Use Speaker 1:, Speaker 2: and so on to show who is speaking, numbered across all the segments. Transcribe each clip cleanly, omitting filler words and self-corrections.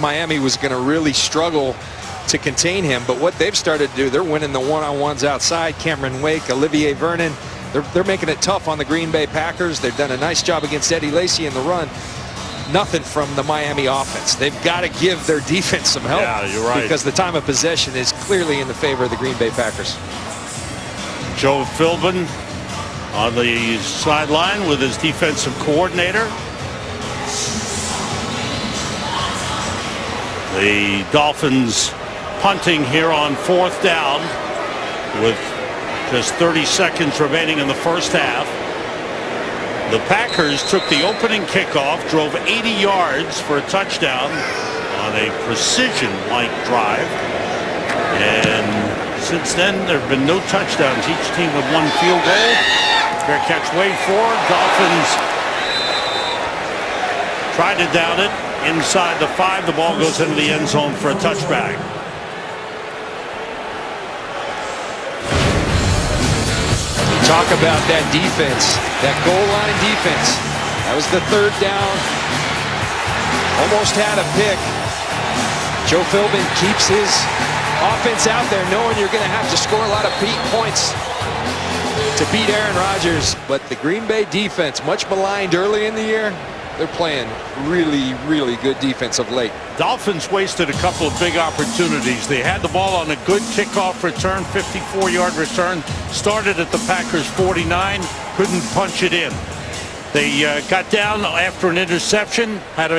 Speaker 1: Miami was going to really struggle to contain him, but what they've started to do, they're winning the one-on-ones outside. Cameron Wake, Olivier Vernon, they're making it tough on the Green Bay Packers. They've done a nice job against Eddie Lacy in the run. Nothing from the Miami offense. They've got to give their defense some help.
Speaker 2: Yeah, you're right.
Speaker 1: Because the time of possession is clearly in the favor of the Green Bay Packers.
Speaker 2: Joe Philbin on the sideline with his defensive coordinator. The Dolphins punting here on 4th down with just 30 seconds remaining in the first half. The Packers took the opening kickoff, drove 80 yards for a touchdown on a precision-like drive. And since then, there have been no touchdowns. Each team with one field goal. Fair catch, way forward. Dolphins tried to down it inside the 5. The ball goes into the end zone for a touchback.
Speaker 1: Talk about that defense, that goal line defense. That was the 3rd down. Almost had a pick. Joe Philbin keeps his offense out there knowing you're going to have to score a lot of points to beat Aaron Rodgers. But the Green Bay defense, much maligned early in the year, they're playing really, really good defense of late.
Speaker 2: Dolphins wasted a couple of big opportunities. They had the ball on a good kickoff return, 54-yard return. Started at the Packers 49, couldn't punch it in. They got down after an interception, had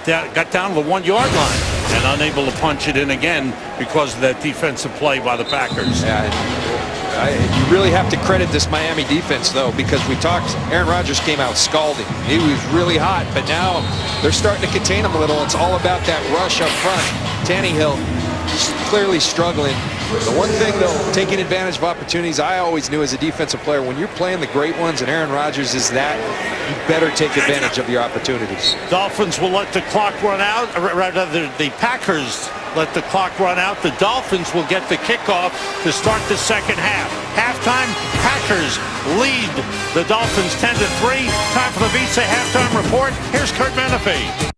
Speaker 2: got down to the 1-yard line and unable to punch it in again because of that defensive play by the Packers.
Speaker 1: Yeah. You really have to credit this Miami defense, though, because we talked, Aaron Rodgers came out scalding. He was really hot, but now they're starting to contain him a little. It's all about that rush up front. Tannehill clearly struggling. The one thing, though, taking advantage of opportunities, I always knew as a defensive player, when you're playing the great ones and Aaron Rodgers is that, you better take advantage of your opportunities.
Speaker 2: Dolphins will let the clock run out, or rather the Packers let the clock run out. The Dolphins will get the kickoff to start the second half. Halftime, Packers lead the Dolphins 10-3. Time for the Visa halftime report. Here's Kurt Menefee.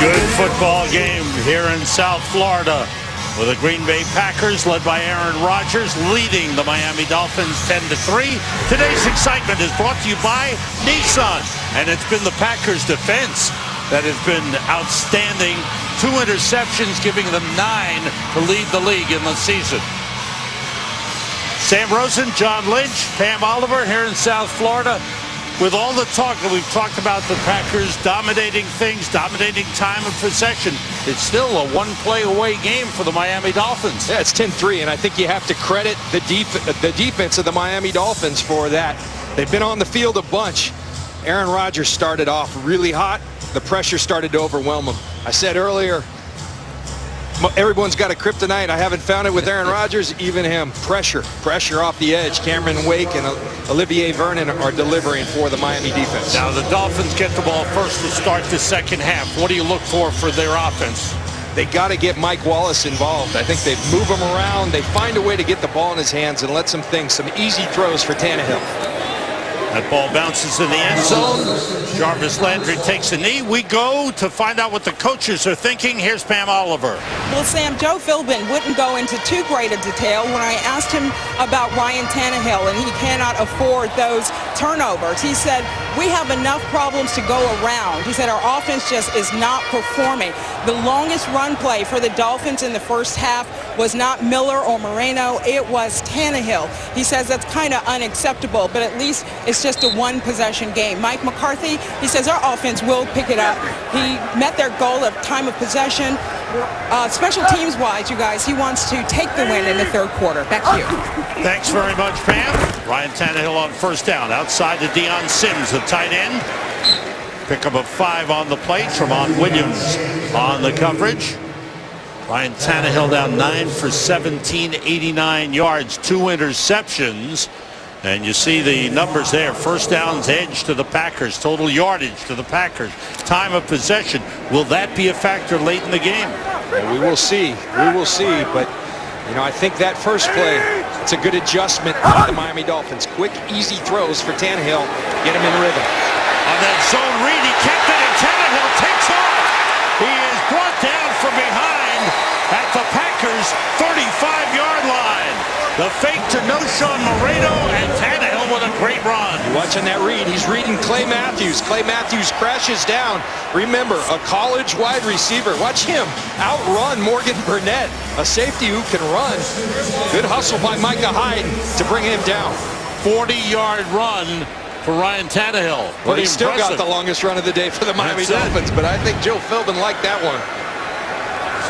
Speaker 2: Good football game here in South Florida with the Green Bay Packers led by Aaron Rodgers leading the Miami Dolphins 10-3. Today's excitement is brought to you by Nissan, and it's been the Packers defense that has been outstanding. 2 interceptions, giving them 9 to lead the league in the season. Sam Rosen, John Lynch, Pam Oliver here in South Florida. With all the talk that we've talked about the Packers dominating things, dominating time of possession, it's still a one-play away game for the Miami Dolphins.
Speaker 1: Yeah, it's 10-3, and I think you have to credit the defense of the Miami Dolphins for that. They've been on the field a bunch. Aaron Rodgers started off really hot. The pressure started to overwhelm him. I said earlier, everyone's got a kryptonite. I haven't found it with Aaron Rodgers, even him. Pressure off the edge. Cameron Wake and Olivier Vernon are delivering for the Miami defense.
Speaker 2: Now the Dolphins get the ball first to start the second half. What do you look for their offense?
Speaker 1: They got to get Mike Wallace involved. I think they move him around. They find a way to get the ball in his hands and let some easy throws for Tannehill.
Speaker 2: That ball bounces in the end zone. Jarvis Landry takes a knee. We go to find out what the coaches are thinking. Here's Pam Oliver.
Speaker 3: Well, Sam, Joe Philbin wouldn't go into too great a detail when I asked him about Ryan Tannehill, and he cannot afford those turnovers. He said, we have enough problems to go around. He said our offense just is not performing. The longest run play for the Dolphins in the first half was not Miller or Moreno. It was Tannehill. He says that's kind of unacceptable, but at least it's just a one-possession game. Mike McCarthy, he says our offense will pick it up. He met their goal of time of possession. Special teams-wise, you guys, he wants to take the win in the third quarter. Back to you.
Speaker 2: Thanks very much, Pam. Ryan Tannehill on first down. Outside to Deion Sims, the tight end. Pickup of 5 on the plate. Tremont Williams on the coverage. Ryan Tannehill down 9 for 17, 89 yards, 2 interceptions. And you see the numbers there. First downs edge to the Packers. Total yardage to the Packers. Time of possession. Will that be a factor late in the game?
Speaker 1: Well, we will see. We will see. But, you know, I think that first play, it's a good adjustment by the Miami Dolphins. Quick, easy throws for Tannehill. Get him in rhythm.
Speaker 2: On that zone read, he kept it, and Tannehill takes off. He is brought down from behind at the Packers' 35-yard line. The fake to Noshawn Moreno, and Tannehill with a great run.
Speaker 1: You're watching that read. He's reading Clay Matthews. Clay Matthews crashes down. Remember, a college wide receiver. Watch him outrun Morgan Burnett, a safety who can run. Good hustle by Micah Hyde to bring him down.
Speaker 2: 40-yard run for Ryan Tannehill.
Speaker 1: Well, he still got
Speaker 2: impressive.
Speaker 1: the longest run of the day for the Miami Dolphins, but I think Joe Philbin liked that one.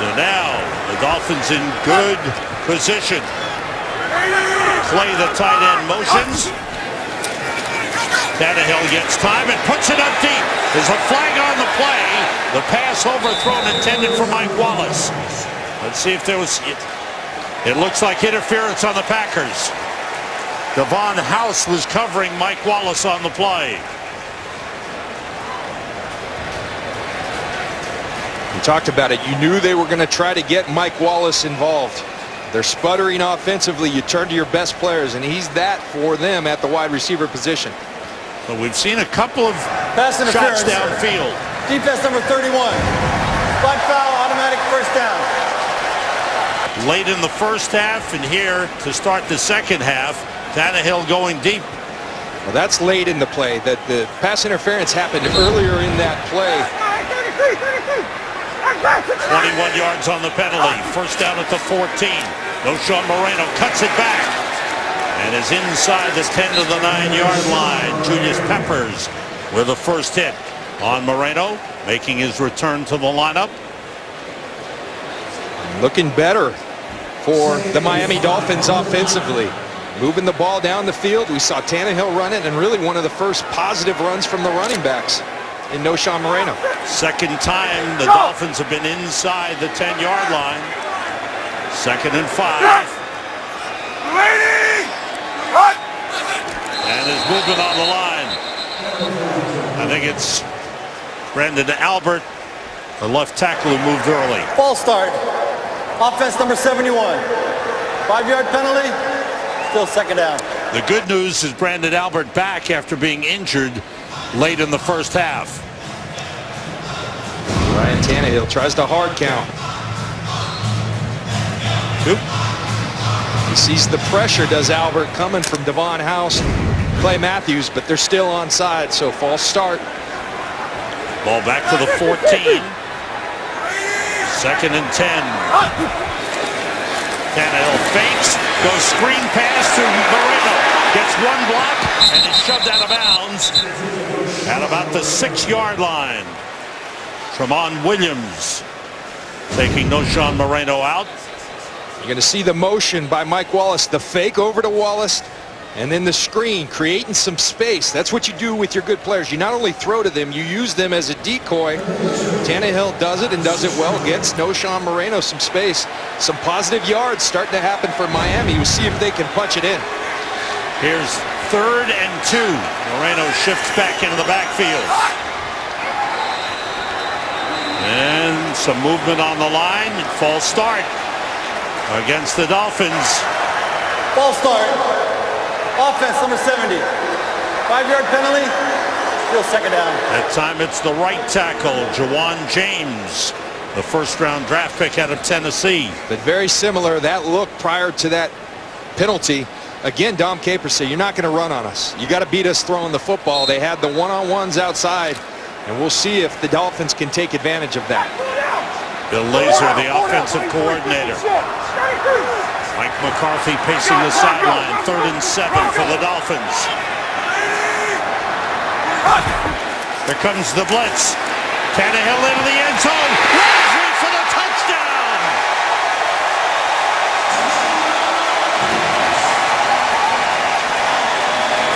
Speaker 2: So now the Dolphins in good position. Play the tight end motions. Tannehill gets time and puts it up deep. There's a flag on the play. The pass overthrown intended for Mike Wallace. Let's see if there was... It looks like interference on the Packers. Devon House was covering Mike Wallace on the play.
Speaker 1: We talked about it. You knew they were going to try to get Mike Wallace involved. They're sputtering offensively. You turn to your best players, and he's that for them at the wide receiver position.
Speaker 2: But we've seen a couple of
Speaker 4: pass interference
Speaker 2: shots downfield.
Speaker 4: Defense number 31. Flag foul, automatic first down.
Speaker 2: Late in the first half, and here to start the second half, Tannehill going deep.
Speaker 1: Well, that's late in the play. That the pass interference happened earlier in that play.
Speaker 2: 21 yards on the penalty. First down at the 14. Noshawn Moreno cuts it back and is inside the 10 to the 9-yard line. Julius Peppers with the first hit on Moreno, making his return to the lineup.
Speaker 1: Looking better for the Miami Dolphins offensively. Moving the ball down the field. We saw Tannehill run it, and really one of the first positive runs from the running backs in Noshawn Moreno.
Speaker 2: Second time the Dolphins have been inside the 10-yard line. 2nd and 5. And his movement on the line. I think it's Brandon Albert, the left tackle, who moved early.
Speaker 4: False start. Offense number 71. 5-yard penalty. Still second down.
Speaker 2: The good news is Brandon Albert back after being injured late in the first half.
Speaker 1: Ryan Tannehill tries to hard count. He sees the pressure, does Albert, coming from Devon House, Clay Matthews, but they're still onside, so false start.
Speaker 2: Ball back to the 14. 2nd and 10. Tannehill fakes, goes screen pass to Moreno. Gets one block and is shoved out of bounds at about the 6-yard line. Tramon Williams taking Noshawn Moreno out.
Speaker 1: You're going to see the motion by Mike Wallace, the fake over to Wallace, and then the screen, creating some space. That's what you do with your good players. You not only throw to them, you use them as a decoy. Tannehill does it and does it well. Gets Noshawn Moreno some space. Some positive yards starting to happen for Miami. We'll see if they can punch it in.
Speaker 2: Here's 3rd and 2. Moreno shifts back into the backfield. And some movement on the line. False start against the Dolphins.
Speaker 4: False start. Offense number 70. 5-yard penalty. Still second down.
Speaker 2: That time it's the right tackle, Jawan James, the first-round draft pick out of Tennessee.
Speaker 1: But very similar, that look prior to that penalty. Again, Dom Capers said, you're not going to run on us. You got to beat us throwing the football. They had the one-on-ones outside, and we'll see if the Dolphins can take advantage of that.
Speaker 2: Bill Lazor, the offensive coordinator. Mike McCarthy pacing the sideline. 3rd and 7 for the Dolphins. Here comes the blitz. Tannehill into the end zone. Landry for the touchdown.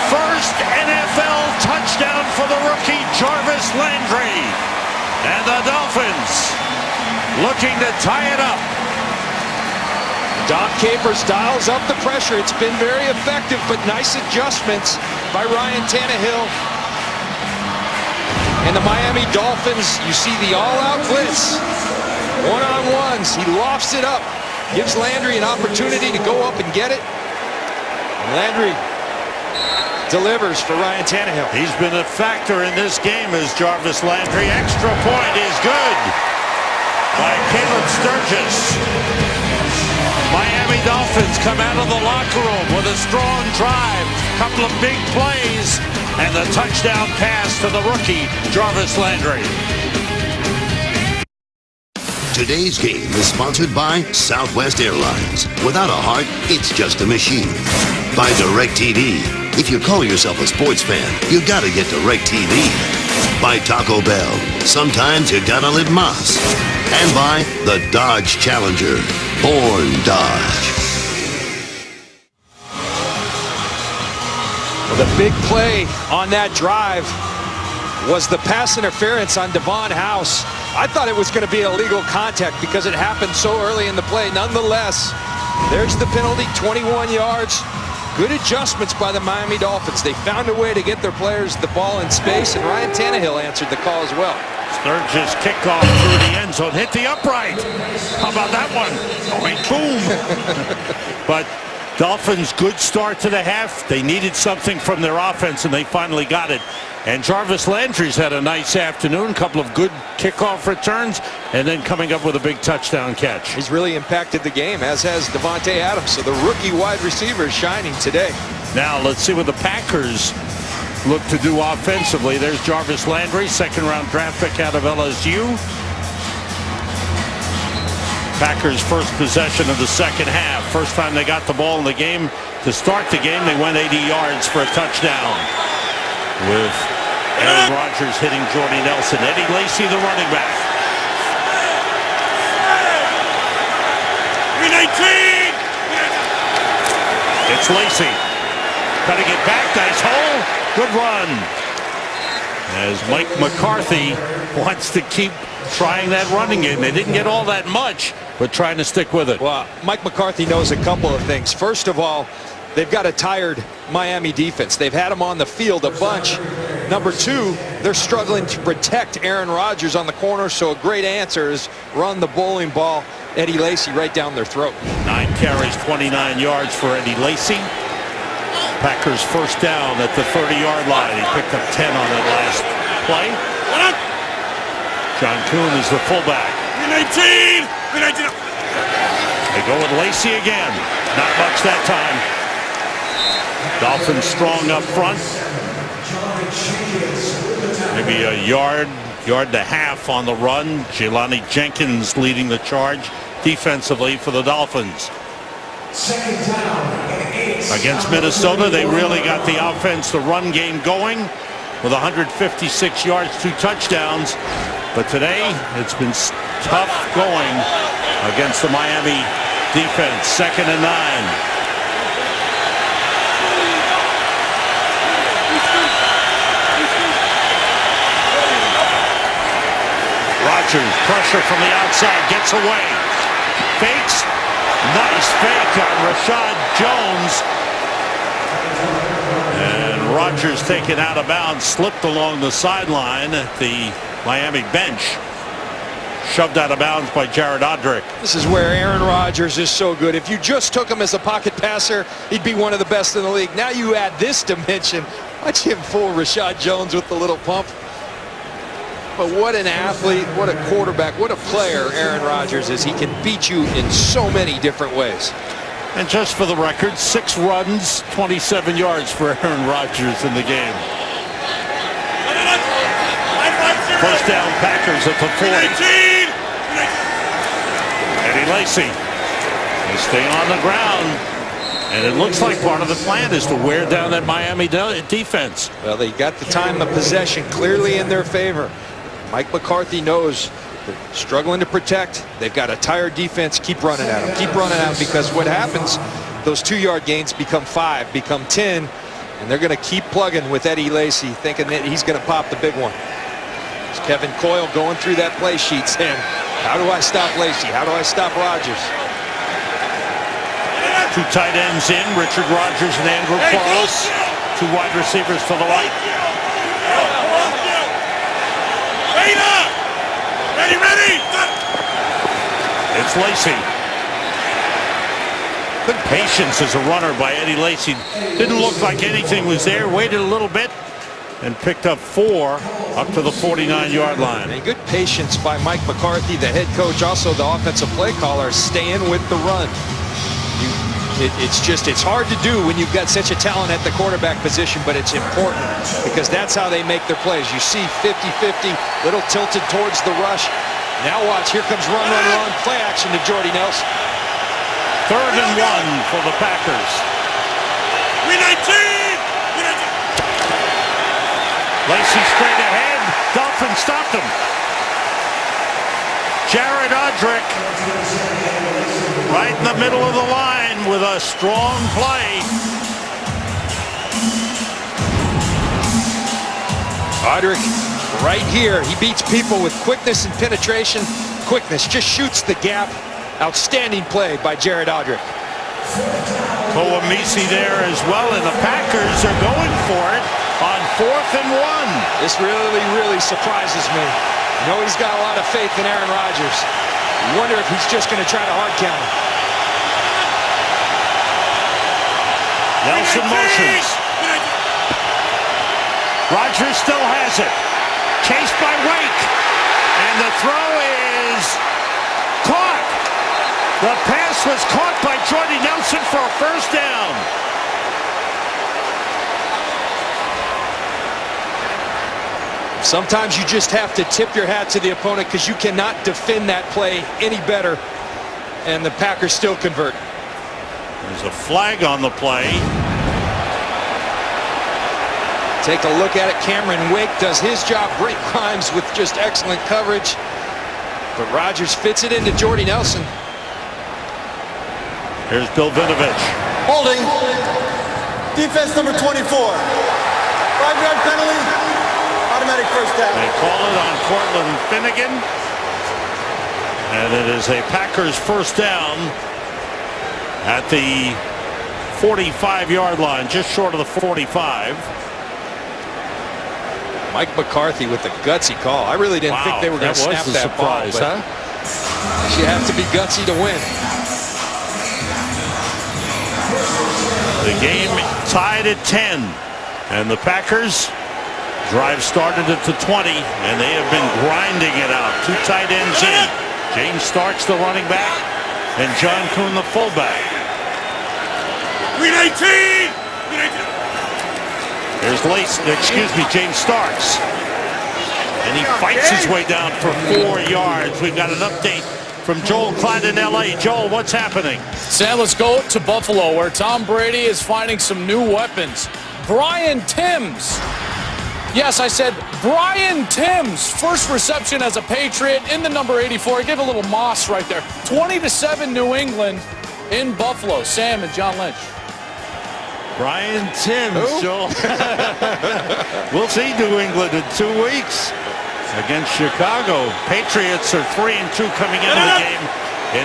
Speaker 2: First NFL touchdown for the rookie Jarvis Landry. And the Dolphins looking to tie it up.
Speaker 1: Dom Capers dials up the pressure. It's been very effective, but nice adjustments by Ryan Tannehill. And the Miami Dolphins, you see the all-out blitz. One-on-ones, he lofts it up. Gives Landry an opportunity to go up and get it. And Landry delivers for Ryan Tannehill.
Speaker 2: He's been a factor in this game as Jarvis Landry. Extra point is good by Caleb Sturgis. Miami Dolphins come out of the locker room with a strong drive, couple of big plays, and the touchdown pass to the rookie, Jarvis Landry.
Speaker 5: Today's game is sponsored by Southwest Airlines. Without a heart, it's just a machine. By DirecTV. If you call yourself a sports fan, you gotta get DirecTV. By Taco Bell. Sometimes you gotta live Mas. And by the Dodge Challenger. Born Dodge.
Speaker 1: Well, the big play on that drive was the pass interference on Devon House. I thought it was going to be illegal contact because it happened so early in the play. Nonetheless, there's the penalty, 21 yards. Good adjustments by the Miami Dolphins. They found a way to get their players the ball in space, and Ryan Tannehill answered the call as well.
Speaker 2: Sturgis kickoff through the end zone, hit the upright. How about that one? Going boom. But Dolphins, good start to the half. They needed something from their offense, and they finally got it. And Jarvis Landry's had a nice afternoon, couple of good kickoff returns, and then coming up with a big touchdown catch.
Speaker 1: He's really impacted the game, as has Devontae Adams. So the rookie wide receiver is shining today.
Speaker 2: Now let's see what the Packers look to do offensively. There's Jarvis Landry, second-round draft pick out of LSU. Packers' first possession of the second half. First time they got the ball in the game to start the game, they went 80 yards for a touchdown. With Aaron Rodgers hitting Jordy Nelson. Eddie Lacy, the running back. 319. It's Lacy. Cutting it back. Nice hole. Good run. As Mike McCarthy wants to keep trying that running game. They didn't get all that much, but trying to stick with it.
Speaker 1: Well, Mike McCarthy knows a couple of things. First of all, they've got a tired Miami defense. They've had him on the field a bunch. Number two, they're struggling to protect Aaron Rodgers on the corner, so a great answer is run the bowling ball. Eddie Lacy right down their throat.
Speaker 2: 9 carries, 29 yards for Eddie Lacy. Packers first down at the 30-yard line. He picked up 10 on that last play. John Kuhn is the fullback. 19. They go with Lacy again. Not much that time. Dolphins strong up front. Maybe a yard and a half on the run. Jelani Jenkins leading the charge defensively for the Dolphins. Against Minnesota, they really got the offense, the run game going with 156 yards, 2 touchdowns. But today, it's been tough going against the Miami defense. 2nd and 9. Rodgers, pressure from the outside, gets away. Fakes. Nice fake on Rashad Jones. And Rodgers taken out of bounds, slipped along the sideline at the Miami bench. Shoved out of bounds by Jared Odrick.
Speaker 1: This is where Aaron Rodgers is so good. If you just took him as a pocket passer, he'd be one of the best in the league. Now you add this dimension. Watch him fool Rashad Jones with the little pump. But what an athlete, what a quarterback, what a player Aaron Rodgers is. He can beat you in so many different ways.
Speaker 2: And just for the record, 6 runs, 27 yards for Aaron Rodgers in the game. First down, Packers at the 40. Eddie Lacy will stay on the ground. And it looks like part of the plan is to wear down that Miami defense.
Speaker 1: Well, they got the time of possession clearly in their favor. Mike McCarthy knows they're struggling to protect. They've got a tired defense. Keep running at them. Keep running at them, because what happens, those 2-yard gains become 5, become 10, and they're going to keep plugging with Eddie Lacy, thinking that he's going to pop the big one. It's Kevin Coyle going through that play sheet saying, how do I stop Lacy? How do I stop Rodgers?
Speaker 2: Two tight ends in, Richard Rodgers and Andrew Quarles. Two wide receivers to the right.
Speaker 6: Ready!
Speaker 2: It's Lacy. Good patience as a runner by Eddie Lacy. Didn't look like anything was there. Waited a little bit and picked up 4 up to the 49-yard line.
Speaker 1: And good patience by Mike McCarthy, the head coach, also the offensive play caller, staying with the run. It's hard to do when you've got such a talent at the quarterback position, but it's important because that's how they make their plays. You see 50-50, little tilted towards the rush. Now watch, here comes run, play action to Jordy Nelson.
Speaker 2: 3rd and 1 for the Packers. Lacy straight ahead. Dolphins stopped him. Jared Odrick right in the middle of the line with a strong play.
Speaker 1: Odrick right here. He beats people with quickness and penetration. Quickness just shoots the gap. Outstanding play by Jared Odrick.
Speaker 2: Koamisi there as well, and the Packers are going for it on 4th and 1.
Speaker 1: This really surprises me. I know he's got a lot of faith in Aaron Rodgers. I wonder if he's just going to try to hard count him.
Speaker 2: Nelson motions. Rodgers still has it. Chased by Wake. And the throw is caught. The pass was caught by Jordy Nelson for a first down.
Speaker 1: Sometimes you just have to tip your hat to the opponent because you cannot defend that play any better. And the Packers still convert.
Speaker 2: There's a flag on the play.
Speaker 1: Take a look at it. Cameron Wake does his job. Break crimes with just excellent coverage. But Rodgers fits it into Jordy Nelson.
Speaker 2: Here's Bill Vinovich.
Speaker 4: Holding. Defense number 24. 5-yard penalty. Automatic first down.
Speaker 2: They call it on Cortland Finnegan. And it is a Packers first down at the 45-yard line, just short of the 45.
Speaker 1: Mike McCarthy with a gutsy call. I really didn't think they were going to snap that
Speaker 2: surprise,
Speaker 1: ball. But you have to be gutsy to win.
Speaker 2: The game tied at 10. And the Packers drive started at the 20, and they have been grinding it out. Two tight ends in. James Starks, the running back, and John Kuhn, the fullback.
Speaker 6: Green 18!
Speaker 2: There's James Starks. And he fights his way down for 4 yards. We've got an update from Joel Klein in L.A. Joel, what's happening?
Speaker 7: Sam, let's go to Buffalo, where Tom Brady is finding some new weapons. Brian Timms. Yes, I said Brian Timms. First reception as a Patriot in the number 84. I gave a little moss right there. 20-7 New England in Buffalo. Sam and John Lynch.
Speaker 2: Brian Timms, Joel. We'll see New England in 2 weeks against Chicago. Patriots are 3-2 coming into the game, and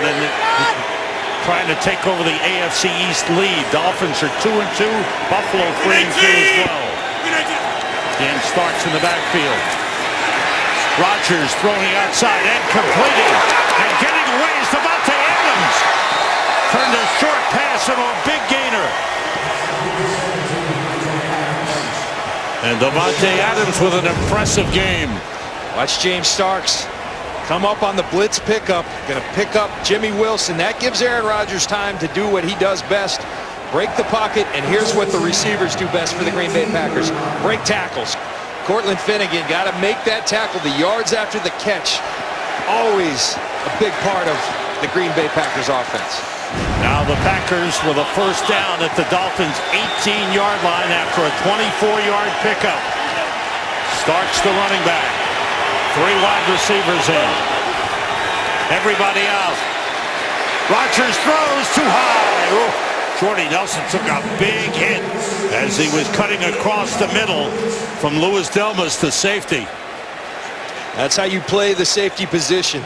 Speaker 2: trying to take over the AFC East lead. Dolphins are 2-2. Buffalo 3-2 as well. Dan Starks in the backfield. Rodgers throwing outside and completing, and getting away is Davante Adams. Turned a short pass into a big gainer. And Davante Adams with an impressive game.
Speaker 1: Watch James Starks come up on the blitz pickup. Going to pick up Jimmy Wilson. That gives Aaron Rodgers time to do what he does best. Break the pocket, and here's what the receivers do best for the Green Bay Packers. Break tackles. Cortland Finnegan got to make that tackle. The yards after the catch, always a big part of the Green Bay Packers offense.
Speaker 2: Now the Packers with a first down at the Dolphins' 18-yard line after a 24-yard pickup. Starks the running back. 3 wide receivers in. Everybody out. Rodgers throws too high. Ooh. Jordy Nelson took a big hit as he was cutting across the middle from Louis Delmas to safety.
Speaker 1: That's how you play the safety position.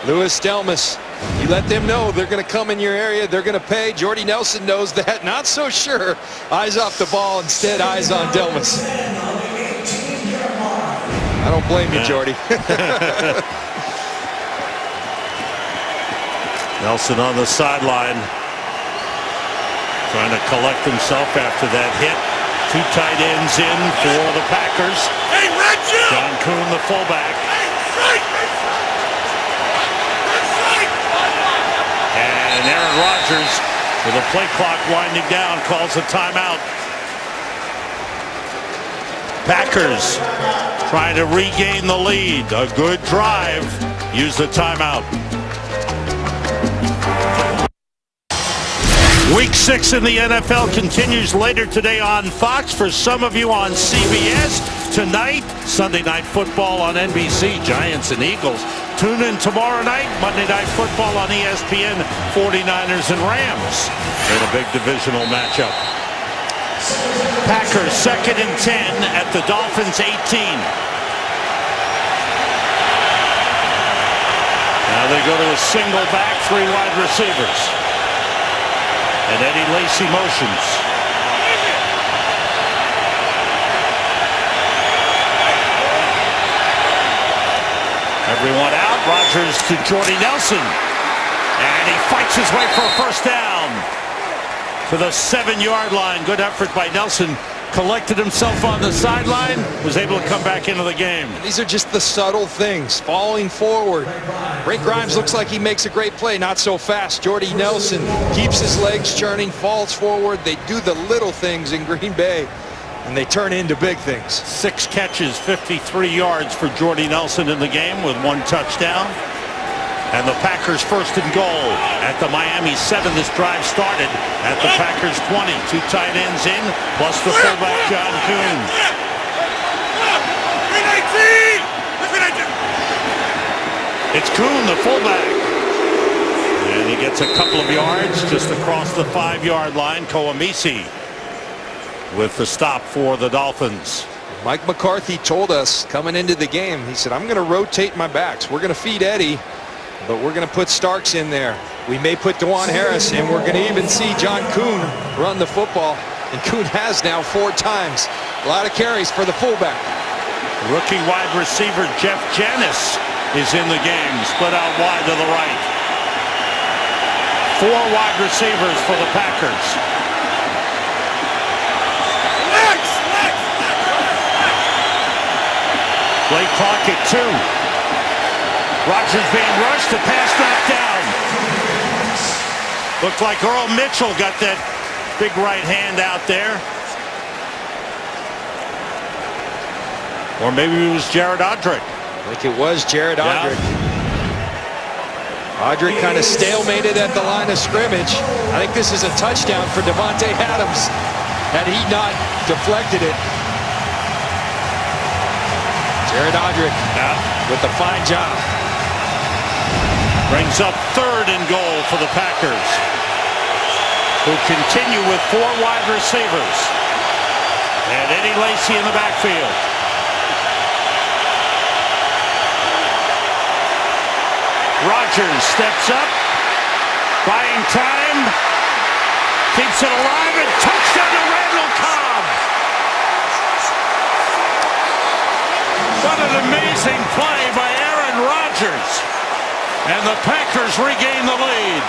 Speaker 1: Louis Delmas You let them know they're going to come in your area, they're going to pay. Jordy Nelson knows that. Not so sure. Eyes off the ball, instead eyes on Delmas. I don't blame you, Jordy.
Speaker 2: Nelson on the sideline, trying to collect himself after that hit. 2 tight ends in for the Packers.
Speaker 6: Hey, Red Jim!
Speaker 2: John Kuhn, the fullback.
Speaker 6: Hey, strike!
Speaker 2: And Aaron Rodgers, with the play clock winding down, calls a timeout. Packers trying to regain the lead. A good drive. Use the timeout. Week 6 in the NFL continues later today on Fox. For some of you on CBS. Tonight, Sunday Night Football on NBC, Giants and Eagles. Tune in tomorrow night, Monday Night Football on ESPN, 49ers and Rams in a big divisional matchup. Packers 2nd and 10 at the Dolphins 18. Now they go to a single back, 3 wide receivers. And Eddie Lacy motions. Everyone out. Rodgers to Jordy Nelson. And he fights his way for a first down. To the 7-yard line. Good effort by Nelson. Collected himself on the sideline. Was able to come back into the game.
Speaker 1: These are just the subtle things. Falling forward. Brent Grimes looks like he makes a great play. Not so fast. Jordy Nelson keeps his legs churning, falls forward. They do the little things in Green Bay, and they turn into big things.
Speaker 2: 6 catches, 53 yards for Jordy Nelson in the game with 1 touchdown. And the Packers 1st and goal at the Miami 7. This drive started at the Packers 20. 2 tight ends in, plus the fullback John Kuhn. It's Kuhn, the fullback. And he gets a couple of yards just across the 5-yard line. Koamisi with the stop for the Dolphins.
Speaker 1: Mike McCarthy told us coming into the game, he said, I'm going to rotate my backs. We're going to feed Eddie, but we're going to put Starks in there. We may put DeJuan Harris, and we're going to even see John Kuhn run the football. And Kuhn has now 4 times. A lot of carries for the fullback.
Speaker 2: Rookie wide receiver Jeff Janis is in the game, split out wide to the right. 4 wide receivers for the Packers. Play clock at 2. Rodgers being rushed, the pass knocked down. Looked like Earl Mitchell got that big right hand out there. Or maybe it was Jared Odrick.
Speaker 1: I think it was Jared Odrick. Odrick kind of stalemated at the line of scrimmage. I think this is a touchdown for Davante Adams had he not deflected it. Jared Odrick with the fine job.
Speaker 2: Brings up 3rd and goal for the Packers, who continue with 4 wide receivers. And Eddie Lacy in the backfield. Rodgers steps up, buying time, keeps it alive, and touchdown to Randall Cobb. What an amazing play by Aaron Rodgers. And the Packers regain the lead.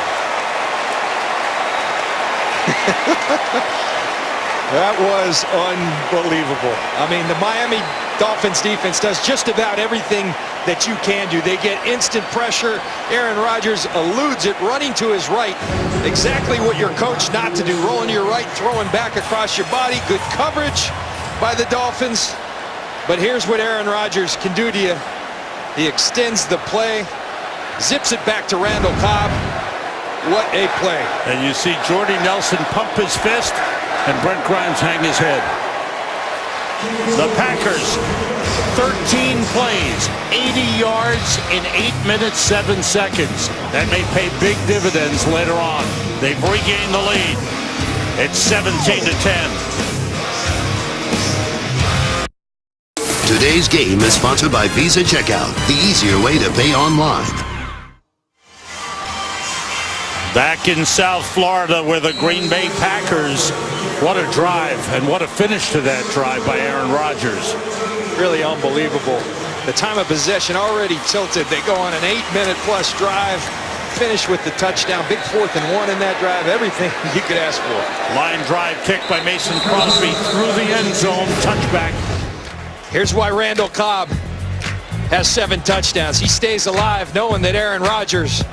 Speaker 1: That was unbelievable. I mean, the Miami Dolphins defense does just about everything that you can do. They get instant pressure. Aaron Rodgers eludes it, running to his right. Exactly what you're coached not to do. Rolling to your right, throwing back across your body. Good coverage by the Dolphins. But here's what Aaron Rodgers can do to you. He extends the play, zips it back to Randall Cobb. What a play.
Speaker 2: And you see Jordy Nelson pump his fist and Brent Grimes hang his head. The Packers, 13 plays, 80 yards in 8 minutes, 7 seconds. That may pay big dividends later on. They've regained the lead. It's 17-10.
Speaker 5: Today's game is sponsored by Visa Checkout, the easier way to pay online.
Speaker 2: Back in South Florida where the Green Bay Packers, what a drive and what a finish to that drive by Aaron Rodgers.
Speaker 1: Really unbelievable. The time of possession already tilted. They go on an 8-minute-plus drive, finish with the touchdown. Big 4th and 1 in that drive. Everything you could ask for.
Speaker 2: Line drive kick by Mason Crosby through the end zone. Touchback.
Speaker 1: Here's why Randall Cobb has 7 touchdowns. He stays alive knowing that Aaron Rodgers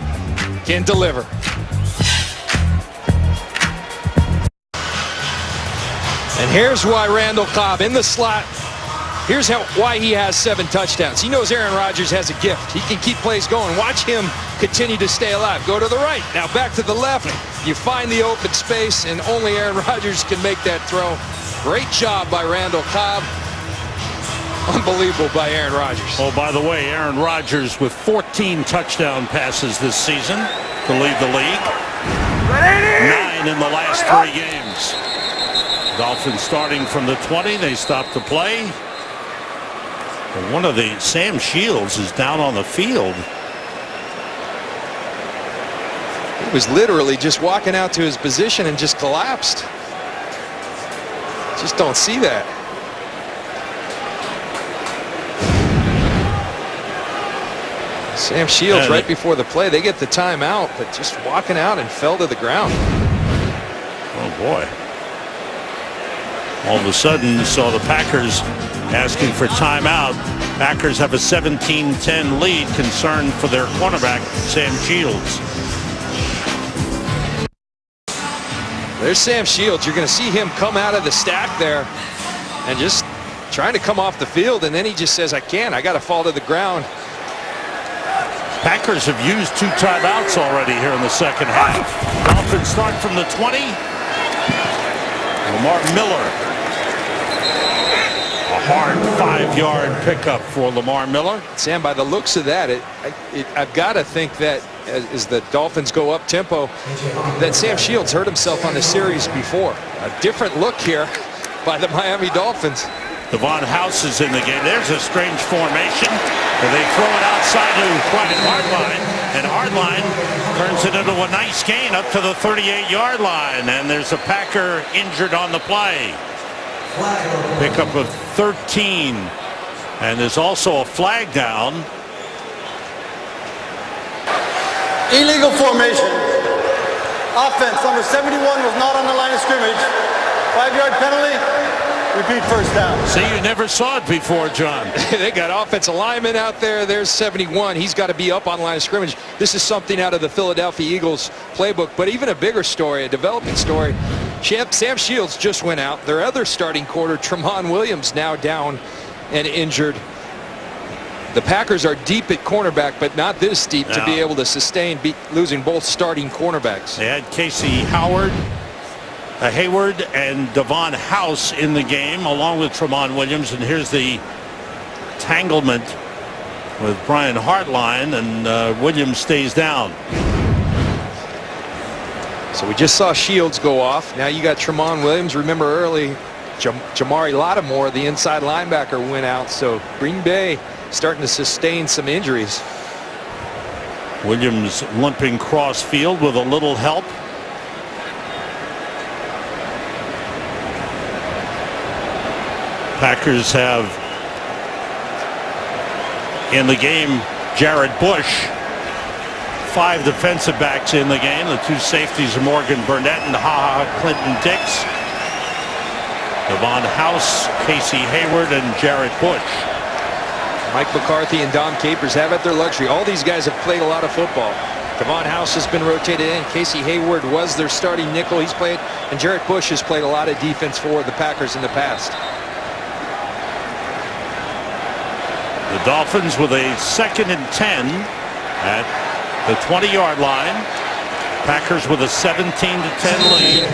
Speaker 1: can deliver. And here's why Randall Cobb in the slot. Here's why he has 7 touchdowns. He knows Aaron Rodgers has a gift. He can keep plays going. Watch him continue to stay alive. Go to the right. Now back to the left. You find the open space, and only Aaron Rodgers can make that throw. Great job by Randall Cobb. Unbelievable by Aaron Rodgers.
Speaker 2: Oh, by the way, Aaron Rodgers with 14 touchdown passes this season to lead the league. 9 in the last 3 games. Dolphins starting from the 20. They stop the play. And one of the Sam Shields is down on the field.
Speaker 1: He was literally just walking out to his position and just collapsed. Just don't see that. Sam Shields right before the play. They get the timeout, but just walking out and fell to the ground.
Speaker 2: Oh boy. All of a sudden you saw the Packers asking for timeout. Packers have a 17-10 lead, concerned for their cornerback Sam Shields.
Speaker 1: There's Sam Shields. You're going to see him come out of the stack there and just trying to come off the field, and then he just says, I can't. I got to fall to the ground.
Speaker 2: Packers have used 2 timeouts already here in the second half. Dolphins start from the 20. Lamar Miller. A hard 5-yard pickup for Lamar Miller.
Speaker 1: Sam, by the looks of that, I've got to think that as the Dolphins go up tempo, that Sam Shields hurt himself on the series before. A different look here by the Miami Dolphins.
Speaker 2: Devon House is in the game. There's a strange formation. They throw it outside to Brian Hardline, and Hardline turns it into a nice gain up to the 38-yard line, and there's a Packer injured on the play. Pickup of 13, and there's also a flag down.
Speaker 4: Illegal formation. Offense, number 71 was not on the line of scrimmage. 5-yard penalty. Repeat first down.
Speaker 2: See, you never saw it before, John.
Speaker 1: They got offensive linemen out there. There's 71. He's got to be up on line of scrimmage. This is something out of the Philadelphia Eagles playbook. But even a bigger story, a developing story, Sam Shields just went out. Their other starting quarter, Tramon Williams, now down and injured. The Packers are deep at cornerback, but not this deep to be able to sustain losing both starting cornerbacks.
Speaker 2: They had Casey Hayward and Devon House in the game, along with Tramon Williams. And here's the tanglement with Brian Hartline, and Williams stays down.
Speaker 1: So we just saw Shields go off. Now you got Tramon Williams. Remember early, Jamari Lattimore, the inside linebacker, went out. So Green Bay starting to sustain some injuries.
Speaker 2: Williams limping cross field with a little help. Packers have in the game Jared Bush. 5 defensive backs in the game. The 2 safeties are Morgan Burnett and Clinton Dix. Devon House, Casey Hayward, and Jared Bush.
Speaker 1: Mike McCarthy and Dom Capers have at their luxury. All these guys have played a lot of football. Devon House has been rotated in. Casey Hayward was their starting nickel. He's played, and Jared Bush has played a lot of defense for the Packers in the past.
Speaker 2: The Dolphins with a 2nd and 10 at the 20-yard line. Packers with a 17-10 lead.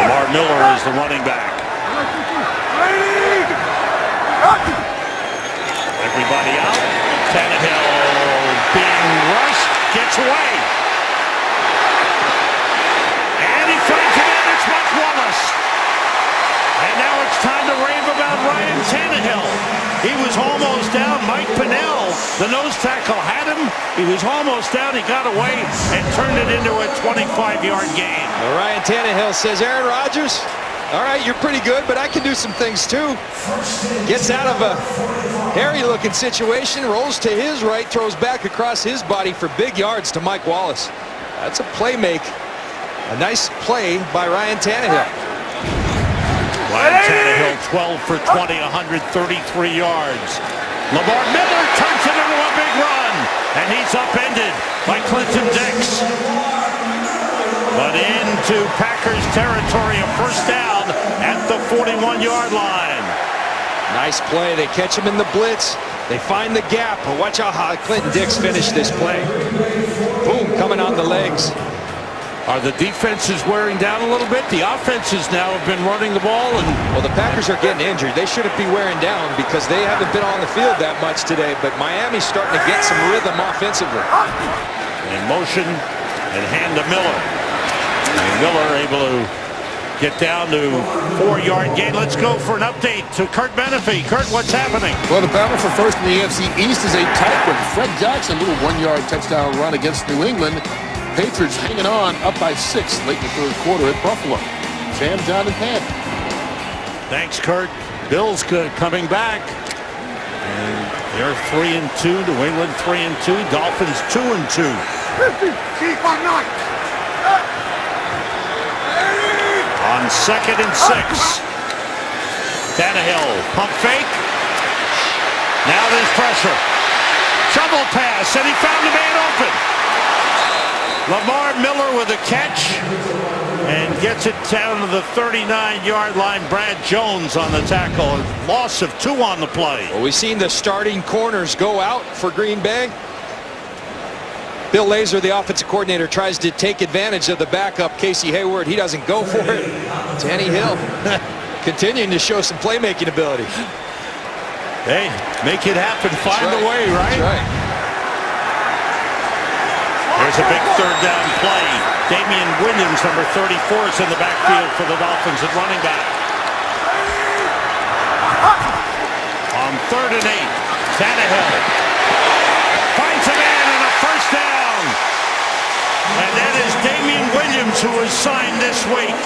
Speaker 2: Lamar Miller is the running back. Everybody out. Tannehill being rushed, gets away. And he finds it in. It's Mike Wallace. And now it's time to rave about Ryan Tannehill. He was almost down. Mike Pinnell, the nose tackle, had him. He was almost down. He got away and turned it into a 25-yard gain.
Speaker 1: Well, Ryan Tannehill says, Aaron Rodgers, all right, you're pretty good, but I can do some things too. Gets out of a hairy-looking situation, rolls to his right, throws back across his body for big yards to Mike Wallace. That's a play make. A nice play by Ryan Tannehill.
Speaker 2: Ryan Tannehill, 12 for 20, 133 yards. Lamar Miller turns it into a big run, and he's upended by Clinton Dix. But into Packers territory, a first down at the 41-yard line.
Speaker 1: Nice play. They catch him in the blitz. They find the gap. But watch out how Clinton Dix finished this play. Boom, coming on the legs.
Speaker 2: Are the defenses wearing down a little bit? The offenses now have been running the ball.
Speaker 1: Well, the Packers are getting injured. They shouldn't be wearing down because they haven't been on the field that much today. But Miami's starting to get some rhythm offensively.
Speaker 2: In motion and hand to Miller. And Miller able to get down to 4-yard gain. Let's go for an update to Kurt Menefee. Kurt, what's happening?
Speaker 8: Well, the battle for first in the AFC East is a tight one. Fred Jackson, little 1-yard touchdown run against New England. Patriots hanging on, up by 6 late in the third quarter at Buffalo. Sam, John, and Pat.
Speaker 2: Thanks, Kurt. Bills coming back. And they're 3-2. New England 3-2. Dolphins 2-2. On 2nd and 6. Tannehill, pump fake. Now there's pressure. Shovel pass, and he found the man open. Lamar Miller with a catch and gets it down to the 39-yard line. Brad Jones on the tackle. Loss of 2 on the play.
Speaker 1: Well, we've seen the starting corners go out for Green Bay. Bill Lazor, the offensive coordinator, tries to take advantage of the backup, Casey Hayward. He doesn't go for it. Tannehill continuing to show some playmaking ability.
Speaker 2: Hey, make it happen. Find a way, right?
Speaker 1: That's right.
Speaker 2: There's a big third down play. Damian Williams, number 34, is in the backfield for the Dolphins at running back. On 3rd and 8, Tannehill finds a man and a first down. And that is Damian Williams, who was signed this week.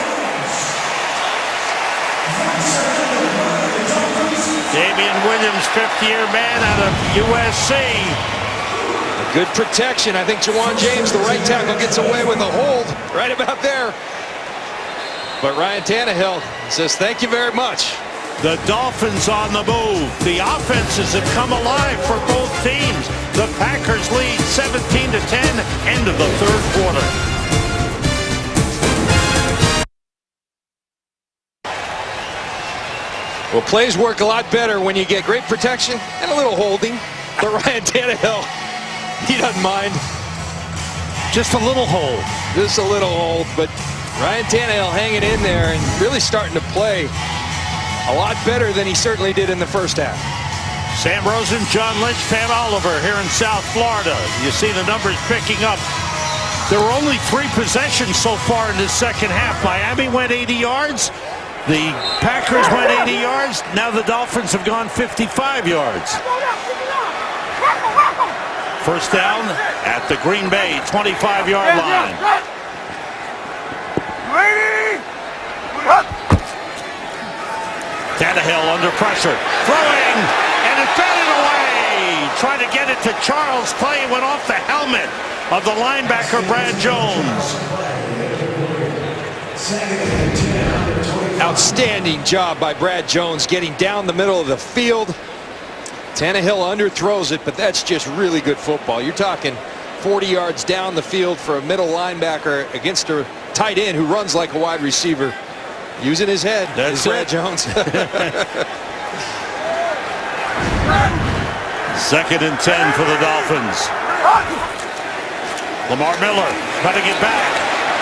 Speaker 2: Damian Williams, 5th-year man out of USC.
Speaker 1: Good protection. I think Jawan James, the right tackle, gets away with a hold right about there. But Ryan Tannehill says, thank you very much.
Speaker 2: The Dolphins on the move. The offenses have come alive for both teams. The Packers lead 17-10, end of the third quarter.
Speaker 1: Well, plays work a lot better when you get great protection and a little holding. But Ryan Tannehill, he doesn't mind.
Speaker 2: Just a little hold.
Speaker 1: Just a little hold, but Ryan Tannehill hanging in there and really starting to play a lot better than he certainly did in the first half.
Speaker 2: Sam Rosen, John Lynch, Pam Oliver here in South Florida. You see the numbers picking up. There were only 3 possessions so far in the second half. Miami went 80 yards. The Packers went 80 yards. Now the Dolphins have gone 55 yards. First down at the Green Bay 25-yard line. Tannehill under pressure, throwing, and it's batted away. Trying to get it to Charles Clay, went off the helmet of the linebacker Brad Jones.
Speaker 1: Outstanding job by Brad Jones getting down the middle of the field. Tannehill underthrows it, but that's just really good football. You're talking 40 yards down the field for a middle linebacker against a tight end who runs like a wide receiver. Using his head.
Speaker 2: That's
Speaker 1: Brad Jones.
Speaker 2: 2nd and 10 for the Dolphins. Lamar Miller cutting it back.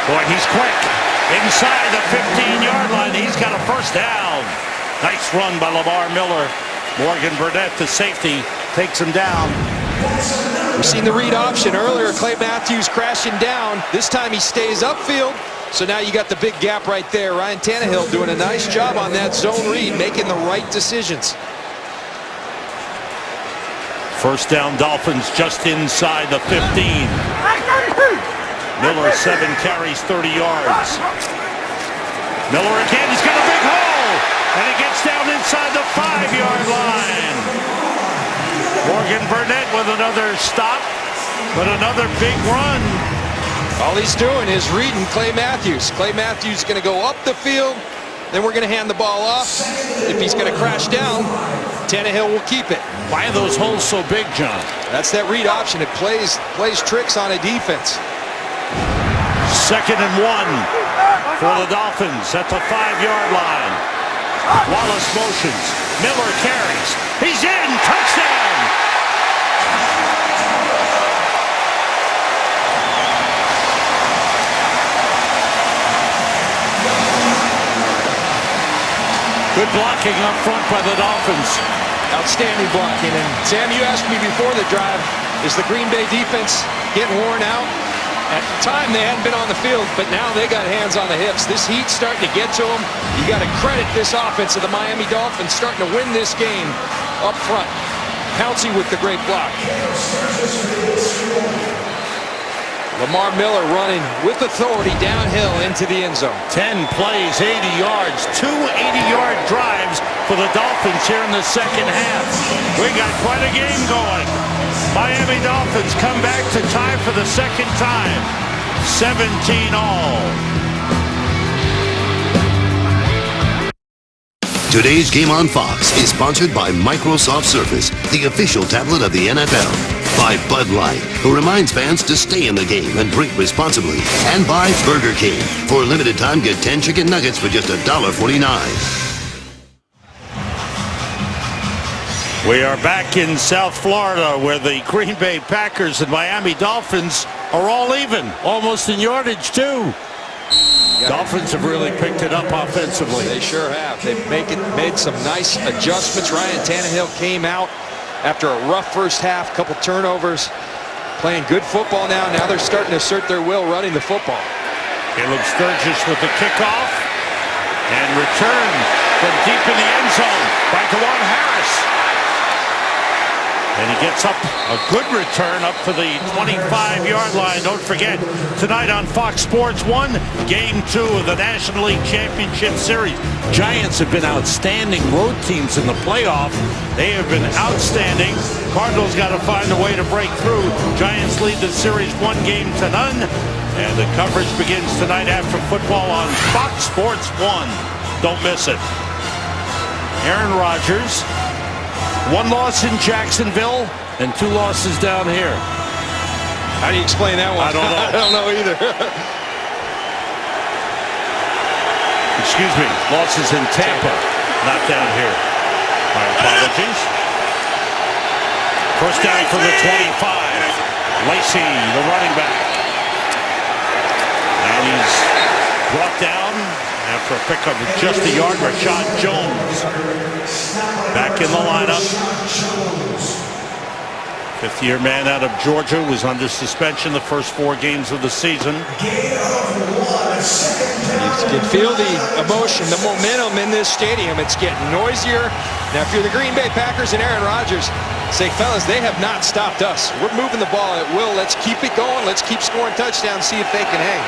Speaker 2: Boy, he's quick. Inside the 15-yard line. He's got a first down. Nice run by Lamar Miller. Morgan Burnett, the safety, takes him down.
Speaker 1: We've seen the read option earlier. Clay Matthews crashing down. This time he stays upfield. So now you got the big gap right there. Ryan Tannehill doing a nice job on that zone read, making the right decisions.
Speaker 2: First down, Dolphins just inside the 15. Miller 7 carries, 30 yards. Miller again, he's got a big hole, and he gets down inside the 5-yard line. Morgan Burnett with another stop, but another big run.
Speaker 1: All he's doing is reading Clay Matthews. Clay Matthews is going to go up the field, then we're going to hand the ball off. If he's going to crash down, Tannehill will keep it.
Speaker 2: Why are those holes so big, John?
Speaker 1: That's that read option. It plays tricks on a defense.
Speaker 2: 2nd and 1 for the Dolphins at the 5-yard line. Wallace motions. Miller carries. He's in. Touchdown. Good blocking up front by the Dolphins.
Speaker 1: Outstanding blocking. And Sam, you asked me before the drive, is the Green Bay defense getting worn out? At the time, they hadn't been on the field, but now they got hands on the hips. This heat's starting to get to them. You got to credit this offense of the Miami Dolphins starting to win this game up front. Pouncey with the great block. Lamar Miller running with authority downhill into the end zone.
Speaker 2: 10 plays, 80 yards, 2 80-yard drives for the Dolphins here in the second half. We got quite a game going. Miami Dolphins come back to tie for the second time. 17 all.
Speaker 5: Today's Game on Fox is sponsored by Microsoft Surface, the official tablet of the NFL. By Bud Light, who reminds fans to stay in the game and drink responsibly. And by Burger King. For a limited time, get 10 chicken nuggets for just $1.49.
Speaker 2: We are back in South Florida where the Green Bay Packers and Miami Dolphins are all even, almost in yardage too. Dolphins have really picked it up offensively.
Speaker 1: They sure have. They've made some nice adjustments. Ryan Tannehill came out after a rough first half, couple turnovers, playing good football now. Now they're starting to assert their will running the football.
Speaker 2: Caleb Sturgis with the kickoff and return from deep in the end zone by Dewan Harris. And he gets up a good return up for the 25-yard line. Don't forget, tonight on Fox Sports 1, Game 2 of the National League Championship Series. Giants have been outstanding road teams in the playoff. They have been outstanding. Cardinals got to find a way to break through. Giants lead the series 1-0. And the coverage begins tonight after football on Fox Sports 1. Don't miss it. Aaron Rodgers. 1 loss in Jacksonville and 2 losses down here.
Speaker 1: How do you explain that one?
Speaker 2: I don't know.
Speaker 1: I don't know either.
Speaker 2: Excuse me. Losses in Tampa, not down here. My apologies. First down for the 25. Lacey, the running back. And he's brought down after a pickup of just a yard. Rashad Jones back in the lineup. 5th-year man out of Georgia was under suspension the first 4 games of the season.
Speaker 1: You can feel the emotion, the momentum in this stadium. It's getting noisier. Now, if you're the Green Bay Packers and Aaron Rodgers, say, fellas, they have not stopped us. We're moving the ball at will. Let's keep it going. Let's keep scoring touchdowns, see if they can hang.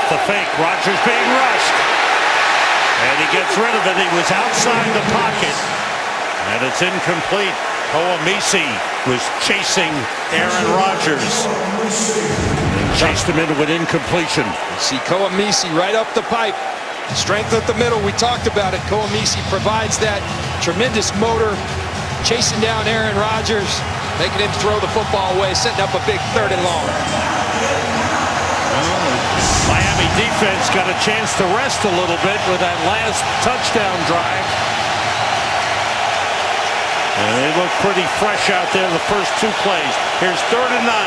Speaker 2: The fake. Rodgers being rushed. And he gets rid of it. He was outside the pocket. And it's incomplete. Koamisi was chasing Aaron Rodgers. And chased him into an incompletion.
Speaker 1: See Koamisi right up the pipe. Strength at the middle. We talked about it. Koamisi provides that tremendous motor. Chasing down Aaron Rodgers. Making him throw the football away. Setting up a big 3rd and long.
Speaker 2: Miami defense got a chance to rest a little bit with that last touchdown drive. And they look pretty fresh out there the first 2 plays. Here's 3rd and 9.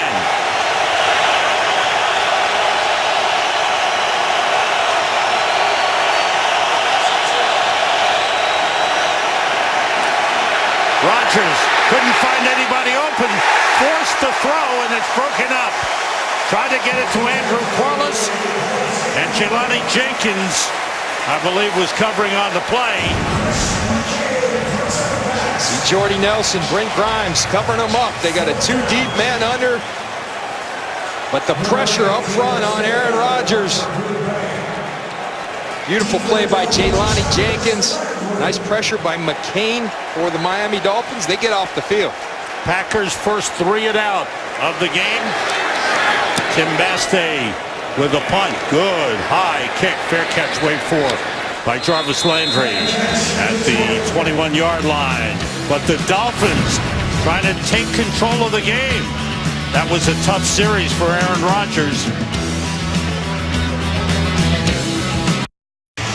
Speaker 2: Rodgers couldn't find anybody open, forced to throw, and it's broken up. Tried to get it to Andrew Corliss. And Jelani Jenkins, I believe, was covering on the play.
Speaker 1: See Jordy Nelson, Brent Grimes covering them up. They got a 2-deep man under. But the pressure up front on Aaron Rodgers. Beautiful play by Jelani Jenkins. Nice pressure by McCain for the Miami Dolphins. They get off the field.
Speaker 2: Packers' first 3 and out of the game. Tim Bastay with a punt. Good high kick. Fair catch, wait for by Jarvis Landry at the 21-yard line. But the Dolphins trying to take control of the game. That was a tough series for Aaron Rodgers.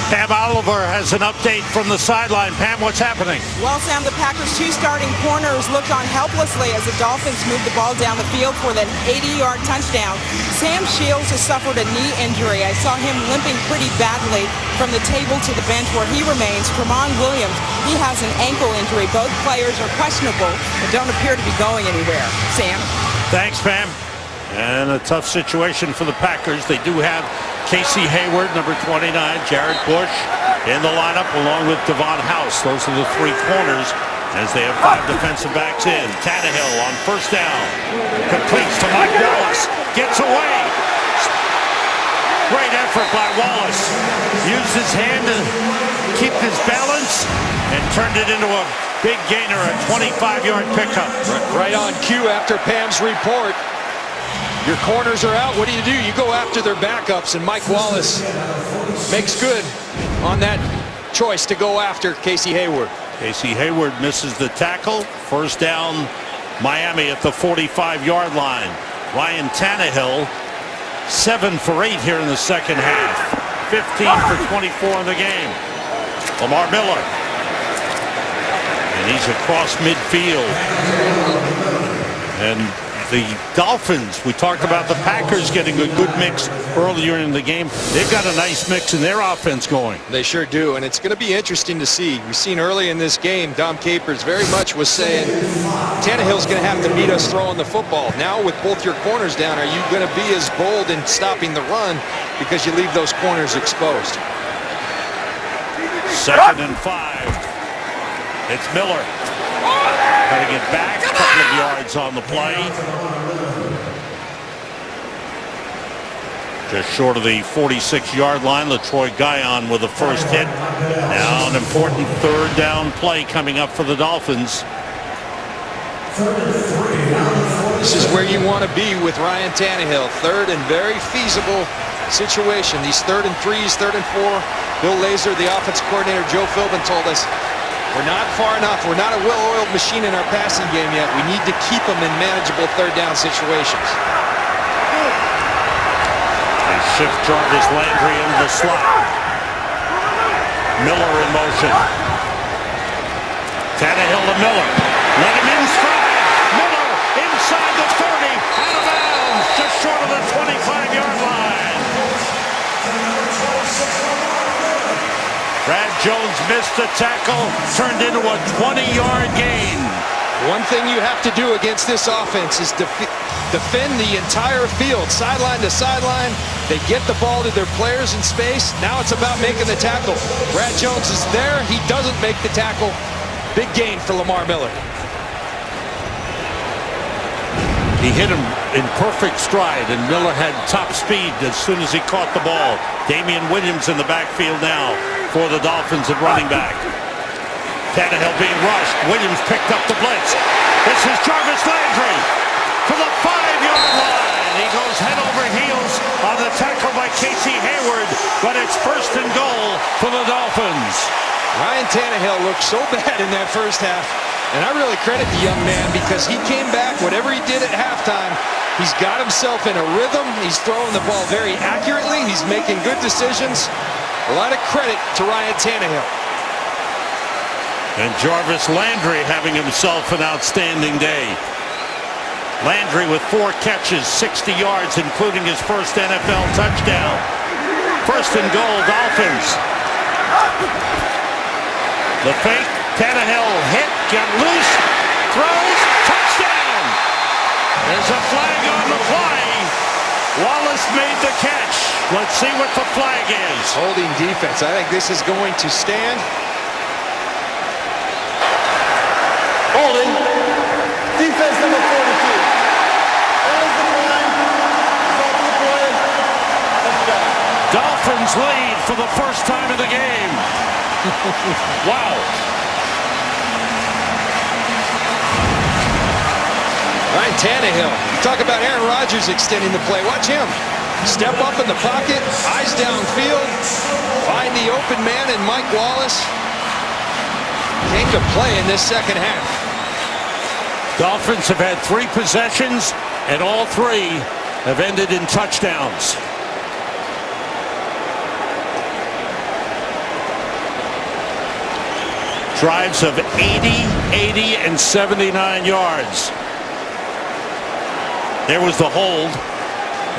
Speaker 2: Pam Oliver has an update from the sideline. Pam, what's happening?
Speaker 3: Well, Sam, the Packers' 2 starting corners looked on helplessly as the Dolphins moved the ball down the field for that 80-yard touchdown. Sam Shields has suffered a knee injury. I saw him limping pretty badly from the table to the bench where he remains. Tramon Williams, he has an ankle injury. Both players are questionable and don't appear to be going anywhere. Sam?
Speaker 2: Thanks, Pam. And a tough situation for the Packers. They do have Casey Hayward, number 29, Jared Bush in the lineup along with Devon House. Those are the 3 corners as they have 5 defensive backs in. Tannehill on first down. Completes to Mike Wallace. Gets away. Great effort by Wallace. Used his hand to keep his balance and turned it into a big gainer, a 25-yard pickup.
Speaker 1: Right on cue after Pam's report. Your corners are out. What do? You go after their backups, and Mike Wallace makes good on that choice to go after Casey Hayward.
Speaker 2: Casey Hayward misses the tackle. First down, Miami at the 45-yard line. Ryan Tannehill, 7 for 8 here in the second half. 15 for 24 in the game. Lamar Miller. And he's across midfield. And the Dolphins, we talked about the Packers getting a good mix earlier in the game. They've got a nice mix in their offense going.
Speaker 1: They sure do, and it's going to be interesting to see. We've seen early in this game, Dom Capers very much was saying, Tannehill's going to have to beat us throwing the football. Now with both your corners down, are you going to be as bold in stopping the run because you leave those corners exposed?
Speaker 2: 2nd and 5. It's Miller. Cutting it back, a couple of yards on the play. Just short of the 46-yard line, LaTroy Guion with the first hit. Now an important 3rd down play coming up for the Dolphins.
Speaker 1: This is where you want to be with Ryan Tannehill. 3rd and very feasible situation. These 3rd and 3s, 3rd and 4. Bill Lazor, the offensive coordinator, Joe Philbin told us, we're not far enough. We're not a well-oiled machine in our passing game yet. We need to keep them in manageable 3rd down situations.
Speaker 2: They shift Jarvis Landry into the slot. Miller in motion. Tannehill to Miller. Let him in stride. Miller inside the 30. Out of bounds. Just short of the 25-yard line. Brad Jones missed the tackle, turned into a 20-yard gain.
Speaker 1: One thing you have to do against this offense is defend the entire field, sideline to sideline. They get the ball to their players in space. Now it's about making the tackle. Brad Jones is there. He doesn't make the tackle. Big gain for Lamar Miller.
Speaker 2: He hit him in perfect stride, and Miller had top speed as soon as he caught the ball. Damian Williams in the backfield now for the Dolphins at running back. Tannehill being rushed. Williams picked up the blitz. This is Jarvis Landry to the 5-yard line. He goes head over heels on the tackle by Casey Hayward, but it's 1st and goal for the Dolphins.
Speaker 1: Ryan Tannehill looked so bad in that first half, and I really credit the young man because he came back, whatever he did at halftime, he's got himself in a rhythm. He's throwing the ball very accurately. He's making good decisions. A lot of credit to Ryan Tannehill.
Speaker 2: And Jarvis Landry having himself an outstanding day. Landry with 4 catches, 60 yards, including his first NFL touchdown. 1st and goal, Dolphins. The fake, Tannehill hit, got loose, throws, touchdown! There's a flag on the play. Wallace made the catch. Let's see what the flag is.
Speaker 1: Holding defense. I think this is going to stand.
Speaker 4: Holding. Defense number 42. Owns the line. Stop the play. Touchdown.
Speaker 2: Dolphins lead for the first time in the game. Wow.
Speaker 1: Ryan Tannehill. You talk about Aaron Rodgers extending the play. Watch him. Step up in the pocket, eyes downfield, find the open man in Mike Wallace. Came to play in this second half.
Speaker 2: Dolphins have had 3 possessions, and all 3 have ended in touchdowns. Drives of 80, 80, and 79 yards. There was the hold,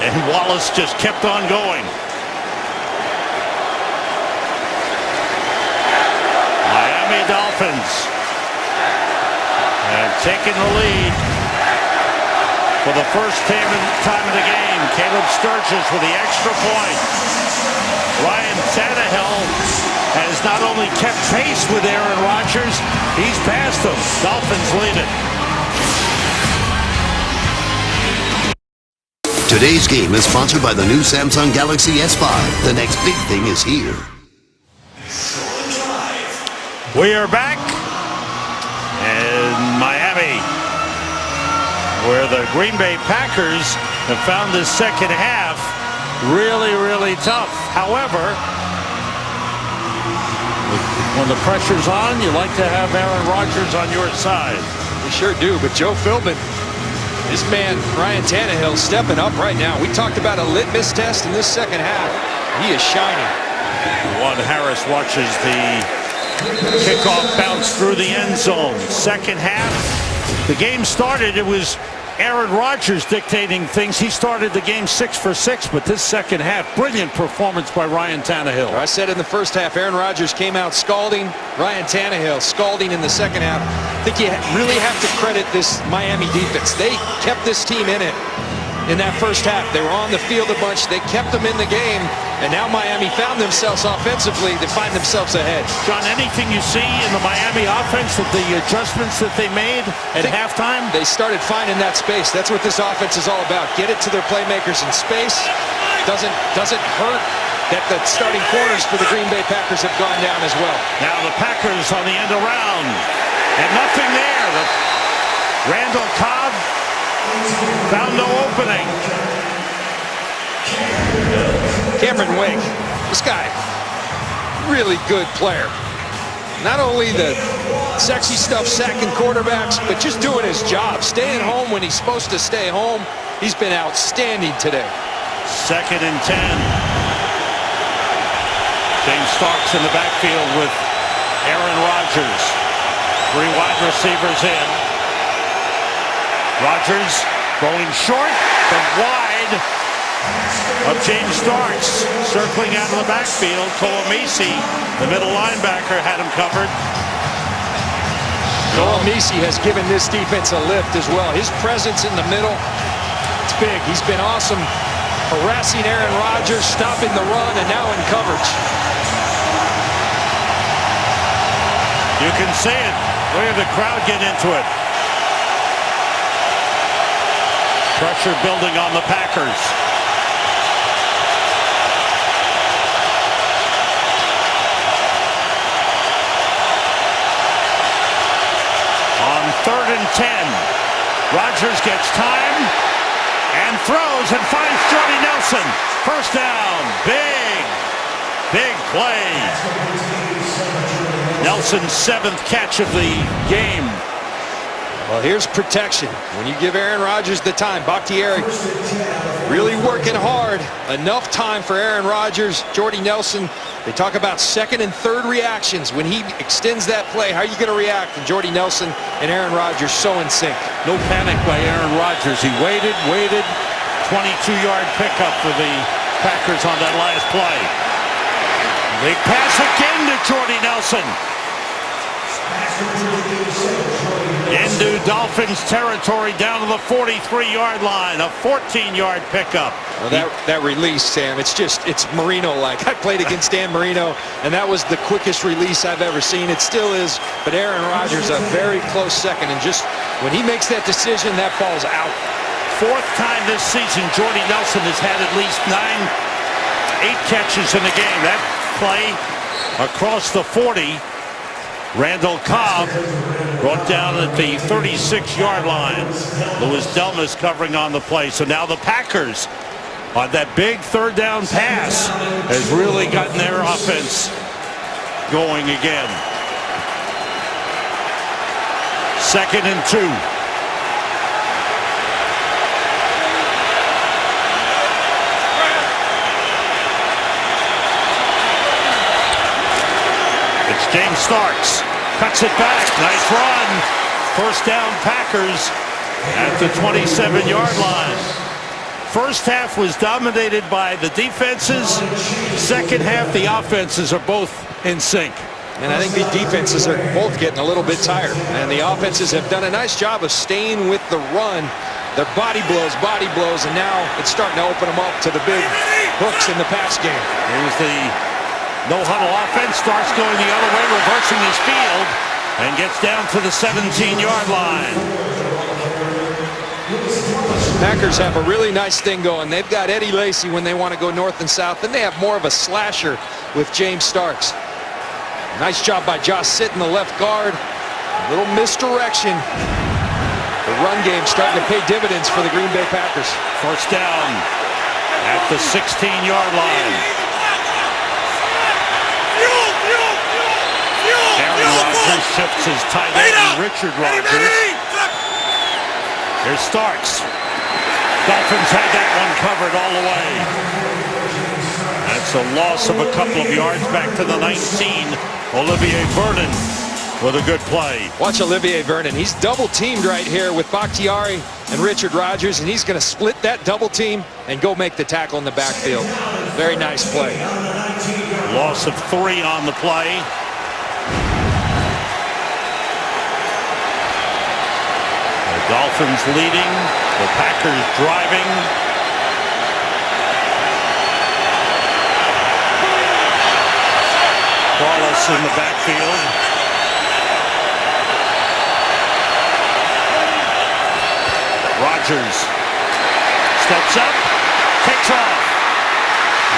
Speaker 2: and Wallace just kept on going. Miami Dolphins have taken the lead for the first time in the game. Caleb Sturgis with the extra point. Ryan Tannehill has not only kept pace with Aaron Rodgers, he's passed him. Dolphins lead it.
Speaker 5: Today's game is sponsored by the new Samsung Galaxy S5. The next big thing is here.
Speaker 2: We are back in Miami, where the Green Bay Packers have found this second half really, really tough. However, when the pressure's on, you like to have Aaron Rodgers on your side.
Speaker 1: You sure do, but Joe Philbin, this man, Ryan Tannehill, stepping up right now. We talked about a litmus test in this second half. He is shining.
Speaker 2: Juan Harris watches the kickoff bounce through the end zone. Second half, the game started. It was Aaron Rodgers dictating things. He started the game 6 for 6, but this second half, brilliant performance by Ryan Tannehill.
Speaker 1: I said in the first half, Aaron Rodgers came out scalding. Ryan Tannehill scalding in the second half. I think you really have to credit this Miami defense. They kept this team in it in that first half. They were on the field a bunch. They kept them in the game. And now Miami found themselves offensively to find themselves ahead.
Speaker 2: John, anything you see in the Miami offense, that the adjustments that they made at halftime?
Speaker 1: They started finding that space. That's what this offense is all about. Get it to their playmakers in space. Doesn't hurt that the starting corners for the Green Bay Packers have gone down as well.
Speaker 2: Now the Packers on the end around. And nothing there. Randall Cobb found no opening.
Speaker 1: Cameron Wake, this guy, really good player. Not only the sexy stuff sacking quarterbacks, but just doing his job, staying home when he's supposed to stay home. He's been outstanding today.
Speaker 2: 2nd and 10. James Starks in the backfield with Aaron Rodgers. 3 wide receivers in. Rodgers going short, but wide of James Starks. Circling out of the backfield, Kolamisi, the middle linebacker, had him covered.
Speaker 1: Kolamisi has given this defense a lift as well. His presence in the middle, it's big. He's been awesome, harassing Aaron Rodgers, stopping the run, and now in coverage.
Speaker 2: You can see it. Look at the crowd get into it. Pressure building on the Packers. On 3rd and 10, Rodgers gets time and throws and finds Jordy Nelson. First down. Big play. Nelson's 7th catch of the game.
Speaker 1: Well, here's protection. When you give Aaron Rodgers the time, Bakhtiari really working hard. Enough time for Aaron Rodgers. Jordy Nelson, they talk about 2nd and 3rd reactions. When he extends that play, how are you going to react? And Jordy Nelson and Aaron Rodgers so in sync.
Speaker 2: No panic by Aaron Rodgers. He waited. 22-yard pickup for the Packers on that last play. Big pass again to Jordy Nelson. Into Dolphins territory down to the 43-yard line. A 14-yard pickup.
Speaker 1: Well, that release, Sam, it's Marino-like. I played against Dan Marino, and that was the quickest release I've ever seen. It still is, but Aaron Rodgers a very close second, and just when he makes that decision, that ball's out.
Speaker 2: Fourth time this season, Jordy Nelson has had at least 8 catches in the game. That play across the 40. Randall Cobb brought down at the 36-yard line. Louis Delmas covering on the play. So now the Packers on that big third down pass has really gotten their offense going again. 2nd and 2. James Starks cuts it back. Nice run. First down Packers at the 27-yard line. First half was dominated by the defenses. Second half, the offenses are both in sync.
Speaker 1: And I think the defenses are both getting a little bit tired. And the offenses have done a nice job of staying with the run. Their body blows, and now it's starting to open them up to the big hooks in the pass game.
Speaker 2: Here's the no-huddle offense. Starts going the other way, reversing his field, and gets down to the 17-yard line.
Speaker 1: Packers have a really nice thing going. They've got Eddie Lacy when they want to go north and south. Then they have more of a slasher with James Starks. Nice job by Josh Sitton, the left guard. A little misdirection. The run game starting to pay dividends for the Green Bay Packers.
Speaker 2: First down at the 16-yard line. Aaron Rodgers shifts his tight end, Richard Rodgers. Here's Starks. Dolphins had that one covered all the way. That's a loss of a couple of yards back to the 19. Olivier Vernon with a good play.
Speaker 1: Watch Olivier Vernon. He's double teamed right here with Bakhtiari and Richard Rodgers, and he's going to split that double team and go make the tackle in the backfield. Very nice play.
Speaker 2: Loss of 3 on the play. The Dolphins leading, the Packers driving. Wallace in the backfield. Rodgers steps up, takes off.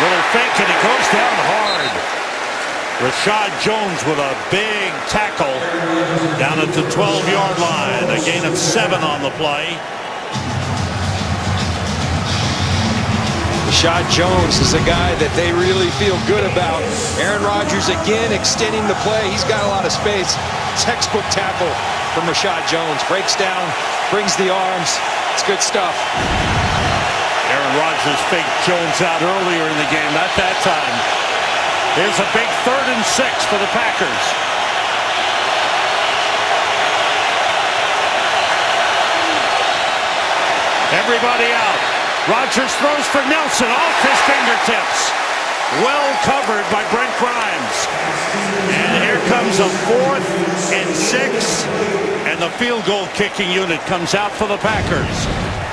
Speaker 2: Little fake, and he goes down hard. Rashad Jones with a big tackle down at the 12-yard line. A gain of 7 on the play.
Speaker 1: Rashad Jones is a guy that they really feel good about. Aaron Rodgers again extending the play. He's got a lot of space. Textbook tackle from Rashad Jones. Breaks down, brings the arms. It's good stuff.
Speaker 2: Aaron Rodgers faked Jones out earlier in the game. Not that time. Here's a big 3rd and 6 for the Packers. Everybody out. Rodgers throws for Nelson off his fingertips. Well covered by Brent Grimes. And here comes a 4th and 6. And the field goal kicking unit comes out for the Packers.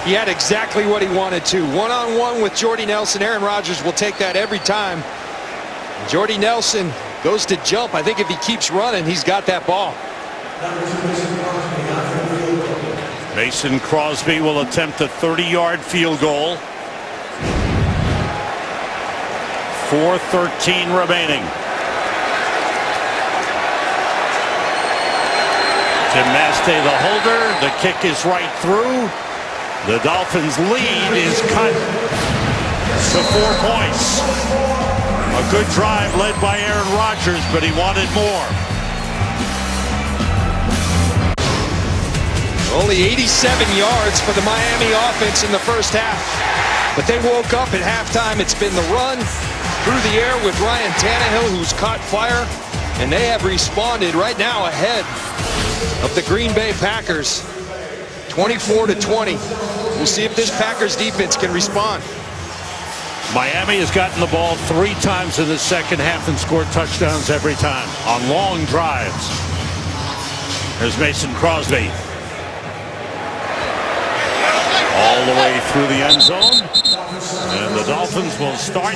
Speaker 1: He had exactly what he wanted to. One-on-one with Jordy Nelson. Aaron Rodgers will take that every time. Jordy Nelson goes to jump. I think if he keeps running, he's got that ball.
Speaker 2: Mason Crosby will attempt a 30-yard field goal. 4:13 remaining. Tim Mastey the holder. The kick is right through. The Dolphins lead is cut to 4 points. A good drive led by Aaron Rodgers, but he wanted more.
Speaker 1: Only 87 yards for the Miami offense in the first half. But they woke up at halftime. It's been the run through the air with Ryan Tannehill, who's caught fire. And they have responded right now ahead of the Green Bay Packers. 24-20. We'll see if this Packers defense can respond.
Speaker 2: Miami has gotten the ball 3 times in the second half and scored touchdowns every time on long drives. There's Mason Crosby. All the way through the end zone. And the Dolphins will start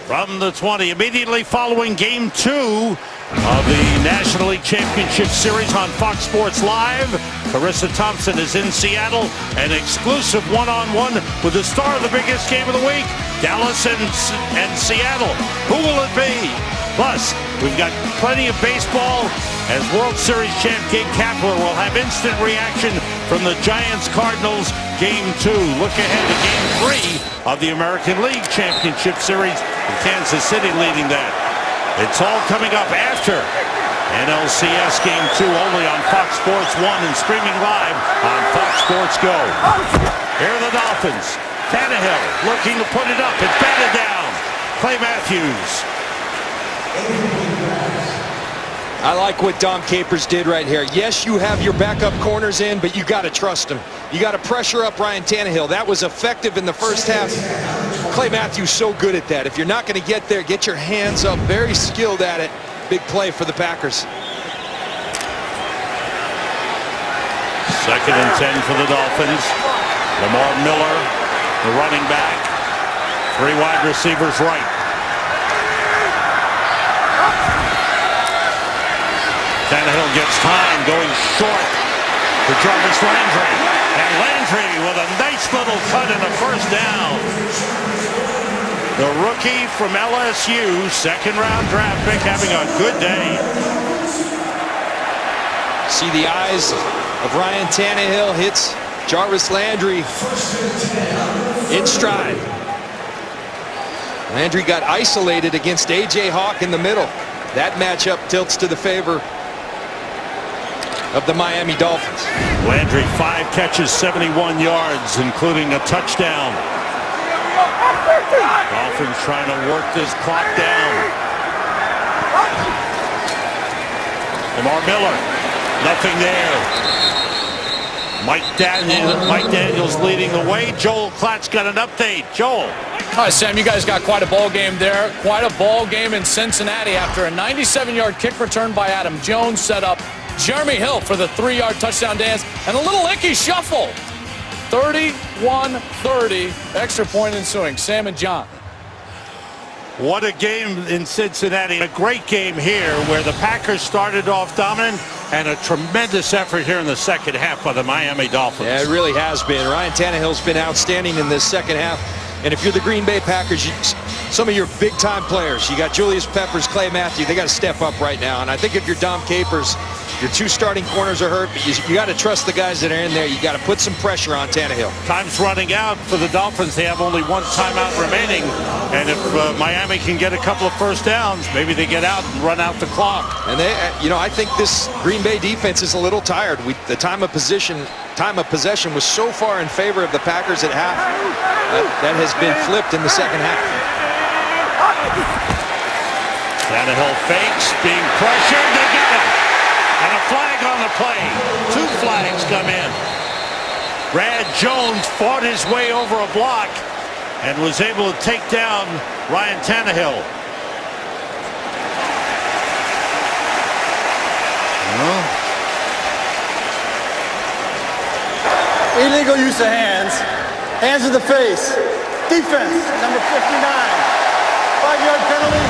Speaker 2: from the 20. Immediately following Game 2 of the National League Championship Series on Fox Sports Live. Carissa Thompson is in Seattle. An exclusive one-on-one with the star of the biggest game of the week, Dallas and Seattle. Who will it be? Plus, we've got plenty of baseball as World Series champ Gabe Kapler will have instant reaction from the Giants-Cardinals Game 2. Look ahead to Game 3 of the American League Championship Series with Kansas City leading that. It's all coming up after NLCS Game 2 only on Fox Sports 1 and streaming live on Fox Sports Go. Here are the Dolphins. Tannehill looking to put it up. It's batted down. Clay Matthews.
Speaker 1: I like what Dom Capers did right here. Yes, you have your backup corners in, but you got to trust them. You got to pressure up Ryan Tannehill. That was effective in the first half. Clay Matthews so good at that. If you're not going to get there, get your hands up. Very skilled at it. Big play for the Packers.
Speaker 2: 2nd and 10 for the Dolphins. Lamar Miller, the running back. 3 wide receivers right. Tannehill gets time, going short to Jarvis Landry. And Landry with a nice little cut and a first down. The rookie from LSU, 2nd-round draft pick, having a good day.
Speaker 1: See the eyes of Ryan Tannehill hits Jarvis Landry in stride. Landry got isolated against A.J. Hawk in the middle. That matchup tilts to the favor of the Miami Dolphins.
Speaker 2: Landry 5 catches, 71 yards, including a touchdown. Dolphins trying to work this clock down. Lamar Miller, nothing there. Mike Daniels leading the way. Joel Klatt's got an update. Joel.
Speaker 7: All right, Sam, you guys got quite a ball game there. Quite a ball game in Cincinnati after a 97-yard kick return by Adam Jones set up Jeremy Hill for the 3-yard touchdown dance and a little icky shuffle. 31-30, extra point ensuing. Sam and John.
Speaker 2: What a game in Cincinnati. A great game here where the Packers started off dominant and a tremendous effort here in the second half by the Miami Dolphins.
Speaker 1: Yeah, it really has been. Ryan Tannehill's been outstanding in this second half. And if you're the Green Bay Packers, some of your big-time players, you got Julius Peppers, Clay Matthews, they got to step up right now. And I think if you're Dom Capers, your 2 starting corners are hurt, but you got to trust the guys that are in there. You got to put some pressure on Tannehill.
Speaker 2: Time's running out for the Dolphins. They have only 1 timeout remaining. And if Miami can get a couple of first downs, maybe they get out and run out the clock.
Speaker 1: And they, I think this Green Bay defense is a little tired. The time of possession was so far in favor of the Packers at half. That has been flipped in the second half.
Speaker 2: Tannehill fakes, being pressured. They get him. And a flag on the play. 2 flags come in. Brad Jones fought his way over a block and was able to take down Ryan Tannehill.
Speaker 4: Illegal use of hands. Hands in the face. Defense, number 59. 5-yard penalty,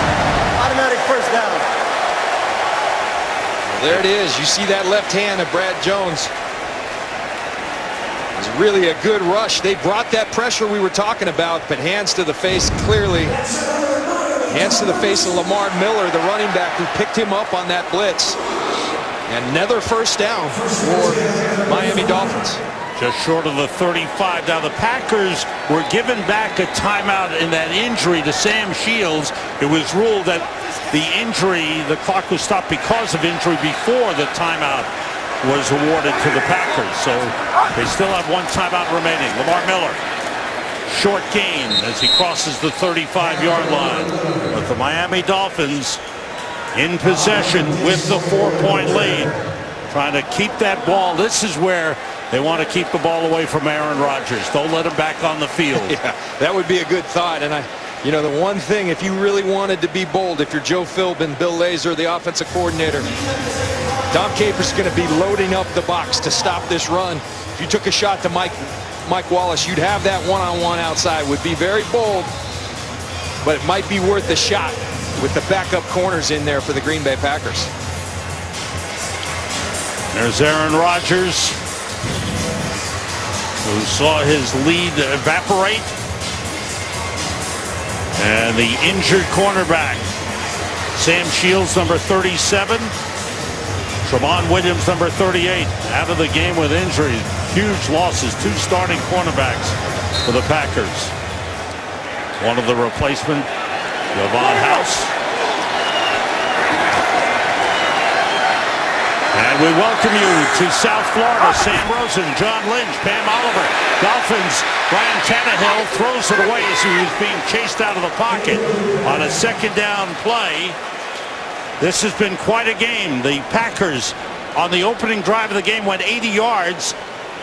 Speaker 4: automatic first down.
Speaker 1: Well, there it is. You see that left hand of Brad Jones. It was really a good rush. They brought that pressure we were talking about, but hands to the face clearly. Hands to the face of Lamar Miller, the running back who picked him up on that blitz. And another first down for Miami Dolphins.
Speaker 2: Just short of the 35. Now the Packers were given back a timeout in that injury to Sam Shields. It was ruled that the clock was stopped because of injury before the timeout was awarded to the Packers. So they still have 1 timeout remaining. Lamar Miller, short gain as he crosses the 35-yard line. But the Miami Dolphins in possession with the 4-point lead, trying to keep that ball. This is where they want to keep the ball away from Aaron Rodgers. Don't let him back on the field.
Speaker 1: Yeah, that would be a good thought. And the one thing, if you really wanted to be bold, if you're Joe Philbin, Bill Lazor, the offensive coordinator, Dom Capers going to be loading up the box to stop this run. If you took a shot to Mike Wallace, you'd have that one-on-one outside. Would be very bold, but it might be worth a shot with the backup corners in there for the Green Bay Packers.
Speaker 2: There's Aaron Rodgers, who saw his lead evaporate. And the injured cornerback, Sam Shields, number 37. Tremont Williams, number 38, out of the game with injury. Huge losses, 2 starting cornerbacks for the Packers. One of the replacement, Javon House. And we welcome you to South Florida. Sam Rosen, John Lynch, Pam Oliver. Dolphins, Ryan Tannehill throws it away as he was being chased out of the pocket on a second down play. This has been quite a game. The Packers on the opening drive of the game went 80 yards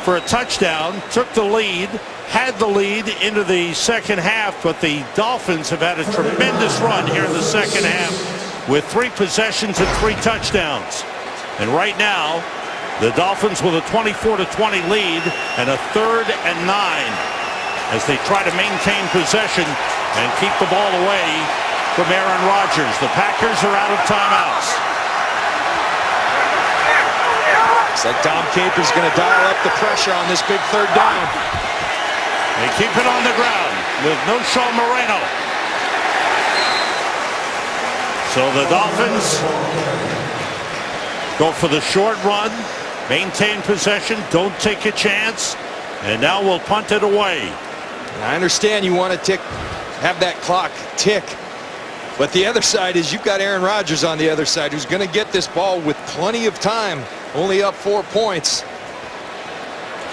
Speaker 2: for a touchdown, took the lead, had the lead into the second half, but the Dolphins have had a tremendous run here in the second half with 3 possessions and 3 touchdowns. And right now, the Dolphins with a 24-20 lead and a 3rd and 9 as they try to maintain possession and keep the ball away from Aaron Rodgers. The Packers are out of timeouts.
Speaker 1: Looks like Dom Capers going to dial up the pressure on this big 3rd down.
Speaker 2: They keep it on the ground with no Sean Moreno. So the Dolphins go for the short run, maintain possession, don't take a chance, and now we'll punt it away.
Speaker 1: I understand you want to have that clock tick, but the other side is you've got Aaron Rodgers on the other side who's going to get this ball with plenty of time, only up 4 points.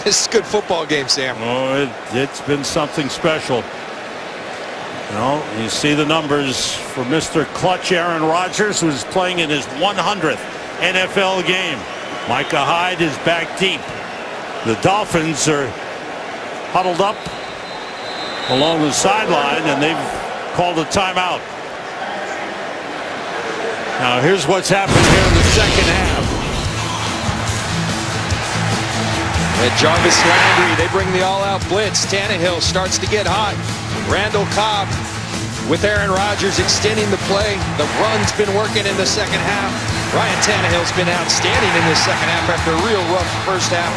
Speaker 1: This is a good football game, Sam.
Speaker 2: Oh, it's been something special. You know, you see the numbers for Mr. Clutch Aaron Rodgers, who's playing in his 100th NFL game. Micah Hyde is back deep. The Dolphins are huddled up along the sideline, and they've called a timeout. Now here's what's happened here in the second half.
Speaker 1: And Jarvis Landry, they bring the all-out blitz. Tannehill starts to get hot. Randall Cobb with Aaron Rodgers extending the play. The run's been working in the second half. Ryan Tannehill's been outstanding in this second half after a real rough first half.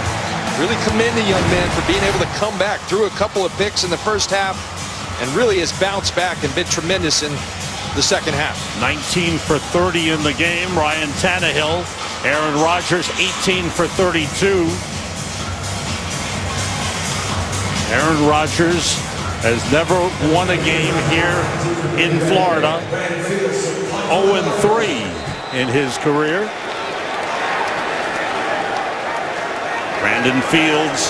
Speaker 1: Really commend the young man for being able to come back, threw a couple of picks in the first half, and really has bounced back and been tremendous in the second half.
Speaker 2: 19 for 30 in the game. Ryan Tannehill. Aaron Rodgers 18 for 32. Aaron Rodgers has never won a game here in Florida. 0-3 in his career. Brandon Fields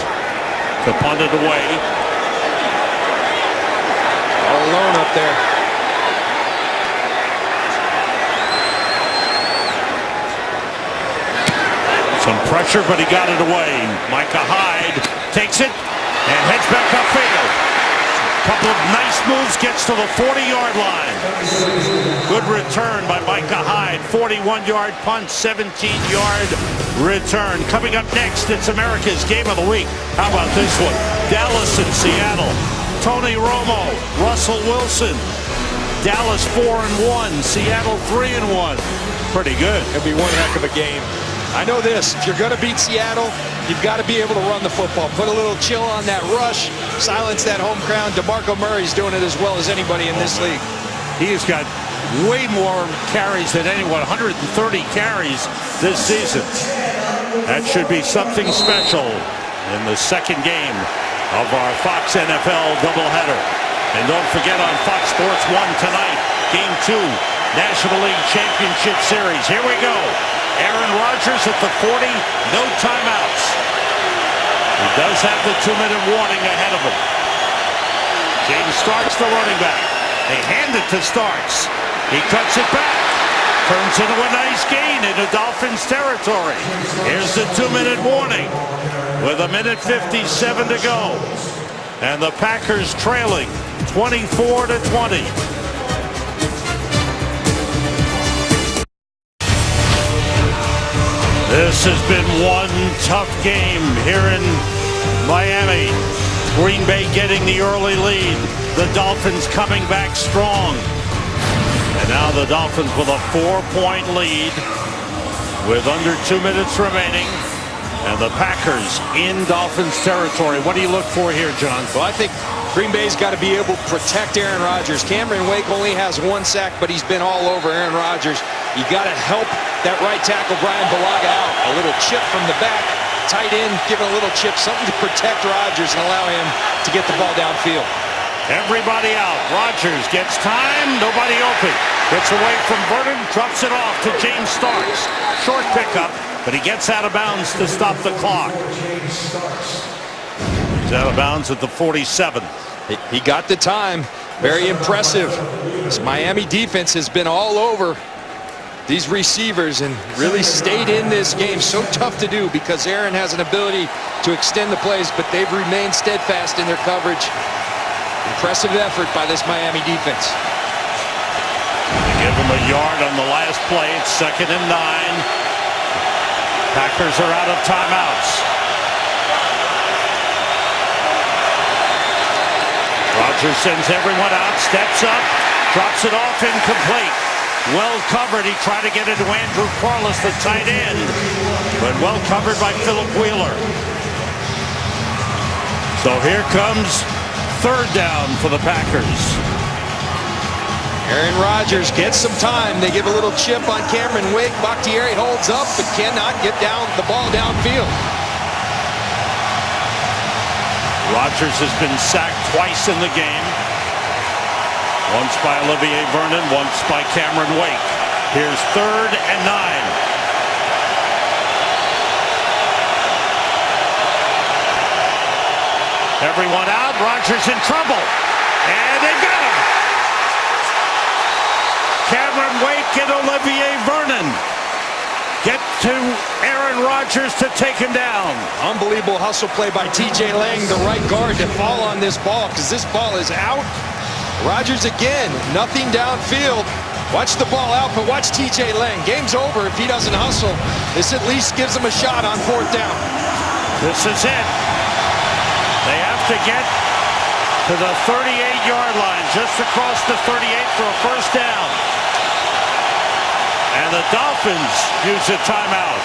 Speaker 2: to punt it away.
Speaker 1: All alone up there.
Speaker 2: Some pressure, but he got it away. Micah Hyde takes it and heads back upfield. Couple of nice moves, gets to the 40-yard line. Good return by Micah Hyde. 41-yard punt, 17-yard return. Coming up next, it's America's Game of the Week. How about this one? Dallas and Seattle. Tony Romo, Russell Wilson. Dallas 4-1, Seattle 3-1. Pretty good.
Speaker 1: It'll be one heck of a game. I know this, if you're going to beat Seattle, you've got to be able to run the football. Put a little chill on that rush, silence that home crowd. DeMarco Murray's doing it as well as anybody in this league.
Speaker 2: He has got way more carries than anyone, 130 carries this season. That should be something special in the second game of our Fox NFL doubleheader. And don't forget on Fox Sports 1 tonight, Game 2, National League Championship Series. Here we go. Aaron Rodgers at the 40, no timeouts. He does have the 2-minute warning ahead of him. James Starks, the running back. They hand it to Starks. He cuts it back. Turns into a nice gain into Dolphins territory. Here's the 2-minute warning with 1:57 to go. And the Packers trailing 24-20. This has been one tough game here in Miami. Green Bay getting the early lead. The Dolphins coming back strong. And now the Dolphins with a 4-point lead with under 2 minutes remaining. And the Packers in Dolphins territory. What do you look for here, John?
Speaker 1: Well, I think Green Bay's got to be able to protect Aaron Rodgers. Cameron Wake only has 1 sack, but he's been all over Aaron Rodgers. You got to help that right tackle, Brian Bulaga, out. A little chip from the back, tight end, giving a little chip, something to protect Rodgers and allow him to get the ball downfield.
Speaker 2: Everybody out. Rodgers gets time. Nobody open. Gets away from Vernon. Drops it off to James Starks. Short pickup, but he gets out of bounds to stop the clock. He's out of bounds at the 47.
Speaker 1: He got the time. Very impressive. This Miami defense has been all over these receivers and really stayed in this game. So tough to do because Aaron has an ability to extend the plays, but they've remained steadfast in their coverage. Impressive effort by this Miami defense.
Speaker 2: They give him a yard on the last play. It's 2nd and 9. Packers are out of timeouts. Rodgers sends everyone out, steps up, drops it off incomplete. Well covered. He tried to get it to Andrew Corliss, the tight end, but well covered by Philip Wheeler. So here comes 3rd down for the Packers.
Speaker 1: Aaron Rodgers gets some time. They give a little chip on Cameron Wake. Bakhtiari holds up but cannot get down the ball downfield.
Speaker 2: Rodgers has been sacked twice in the game. Once by Olivier Vernon, once by Cameron Wake. Here's 3rd and 9. Everyone out. Rodgers in trouble. And they got him. Cameron Wake and Olivier Vernon get to Aaron Rodgers to take him down.
Speaker 1: Unbelievable hustle play by TJ Lang, the right guard, to fall on this ball because this ball is out. Rodgers again, nothing downfield. Watch the ball out, but watch TJ Lang. Game's over if he doesn't hustle. This at least gives him a shot on 4th down.
Speaker 2: This is it. They have to get to the 38-yard line, just across the 38 for a 1st down. And the Dolphins use a timeout.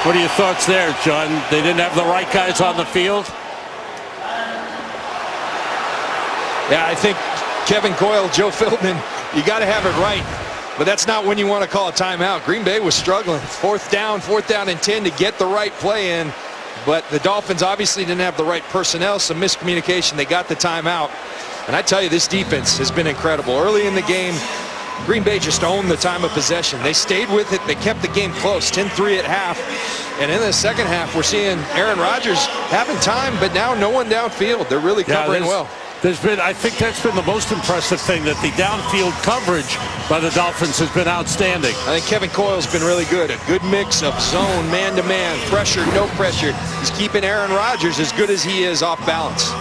Speaker 2: What are your thoughts there, John? They didn't have the right guys on the field?
Speaker 1: Yeah, I think Kevin Coyle, Joe Philbin, you got to have it right. But that's not when you want to call a timeout. Green Bay was struggling. 4th down and 10 to get the right play in. But the Dolphins obviously didn't have the right personnel, some miscommunication. They got the timeout. And I tell you, this defense has been incredible. Early in the game, Green Bay just owned the time of possession. They stayed with it. They kept the game close, 10-3 at half. And in the second half, we're seeing Aaron Rodgers having time, but now no one downfield. They're really covering well.
Speaker 2: I think that's been the most impressive thing, that the downfield coverage by the Dolphins has been outstanding.
Speaker 1: I think Kevin Coyle's been really good. A good mix of zone, man-to-man, pressure, no pressure. He's keeping Aaron Rodgers as good as he is off balance.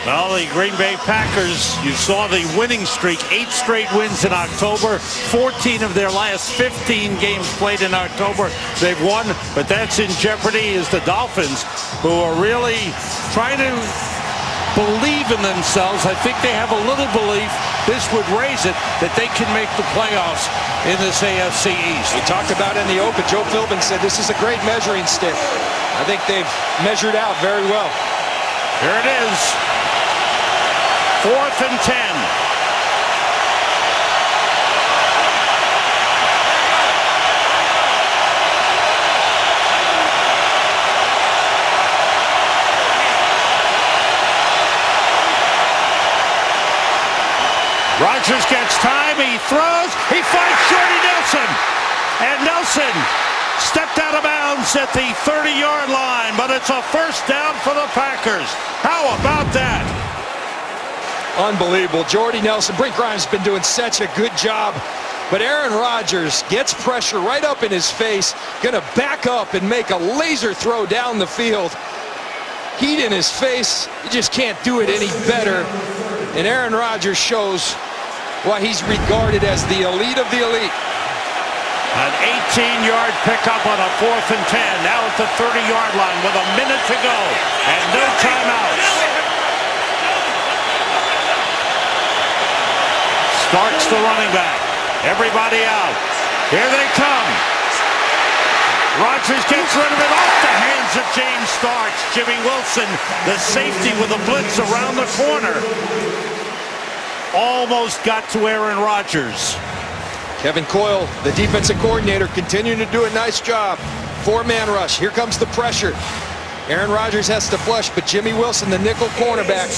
Speaker 2: Well, the Green Bay Packers, you saw the winning streak, 8 straight wins in October, 14 of their last 15 games played in October. They've won, but that's in jeopardy is the Dolphins, who are really trying to believe in themselves. I think they have a little belief, this would raise it, that they can make the playoffs in this AFC East.
Speaker 1: We talked about in the open, Joe Philbin said this is a great measuring stick. I think they've measured out very well.
Speaker 2: Here it is. 4th and 10. Rodgers gets time, he throws, he finds Jordy Nelson. And Nelson stepped out of bounds at the 30-yard line, but it's a 1st down for the Packers. How about that?
Speaker 1: Unbelievable. Jordy Nelson, Brink Grimes has been doing such a good job. But Aaron Rodgers gets pressure right up in his face, gonna back up and make a laser throw down the field. Heat in his face, you just can't do it any better. And Aaron Rodgers shows Well, he's regarded as the elite of the elite.
Speaker 2: An 18-yard pickup on a 4th and 10. Now at the 30-yard line with a minute to go and no timeouts. Starks the running back. Everybody out. Here they come. Rodgers gets rid of it off the hands of James Starks. Jimmy Wilson, the safety with a blitz around the corner. Almost got to Aaron Rodgers.
Speaker 1: Kevin Coyle, the defensive coordinator, continuing to do a nice job. 4-man rush. Here comes the pressure. Aaron Rodgers has to flush, but Jimmy Wilson, the nickel cornerback,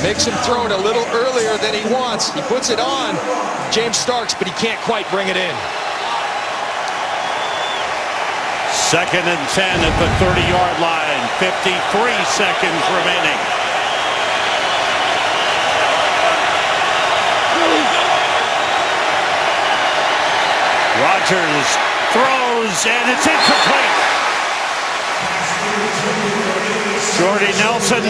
Speaker 1: makes him throw it a little earlier than he wants. He puts it on James Starks, but he can't quite bring it in.
Speaker 2: 2nd and 10 at the 30-yard line. 53 seconds remaining. Rodgers throws, and it's incomplete. Jordy Nelson,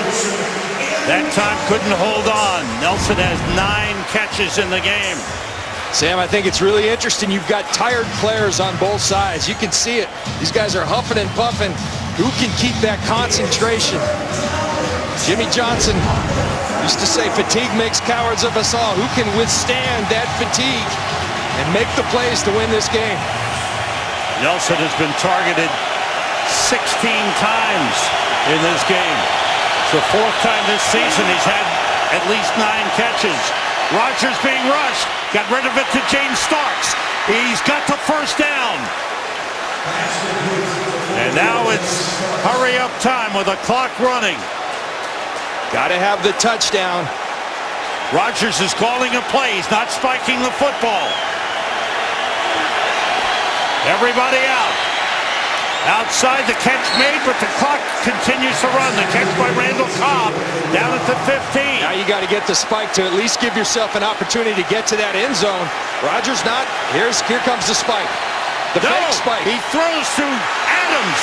Speaker 2: that time couldn't hold on. Nelson has 9 catches in the game.
Speaker 1: Sam, I think it's really interesting. You've got tired players on both sides. You can see it. These guys are huffing and puffing. Who can keep that concentration? Jimmy Johnson used to say, fatigue makes cowards of us all. Who can withstand that fatigue and make the plays to win this game?
Speaker 2: Nelson has been targeted 16 times in this game. It's the 4th time this season he's had at least 9 catches. Rodgers being rushed. Got rid of it to James Starks. He's got the first down. And now it's hurry up time with the clock running.
Speaker 1: Got to have the touchdown.
Speaker 2: Rodgers is calling a play. He's not spiking the football. Everybody out. Outside, the catch made, but the clock continues to run. The catch by Randall Cobb down at the 15.
Speaker 1: Now you got to get the spike to at least give yourself an opportunity to get to that end zone. Rodgers not. Here comes the spike. The fake spike.
Speaker 2: He throws to Adams,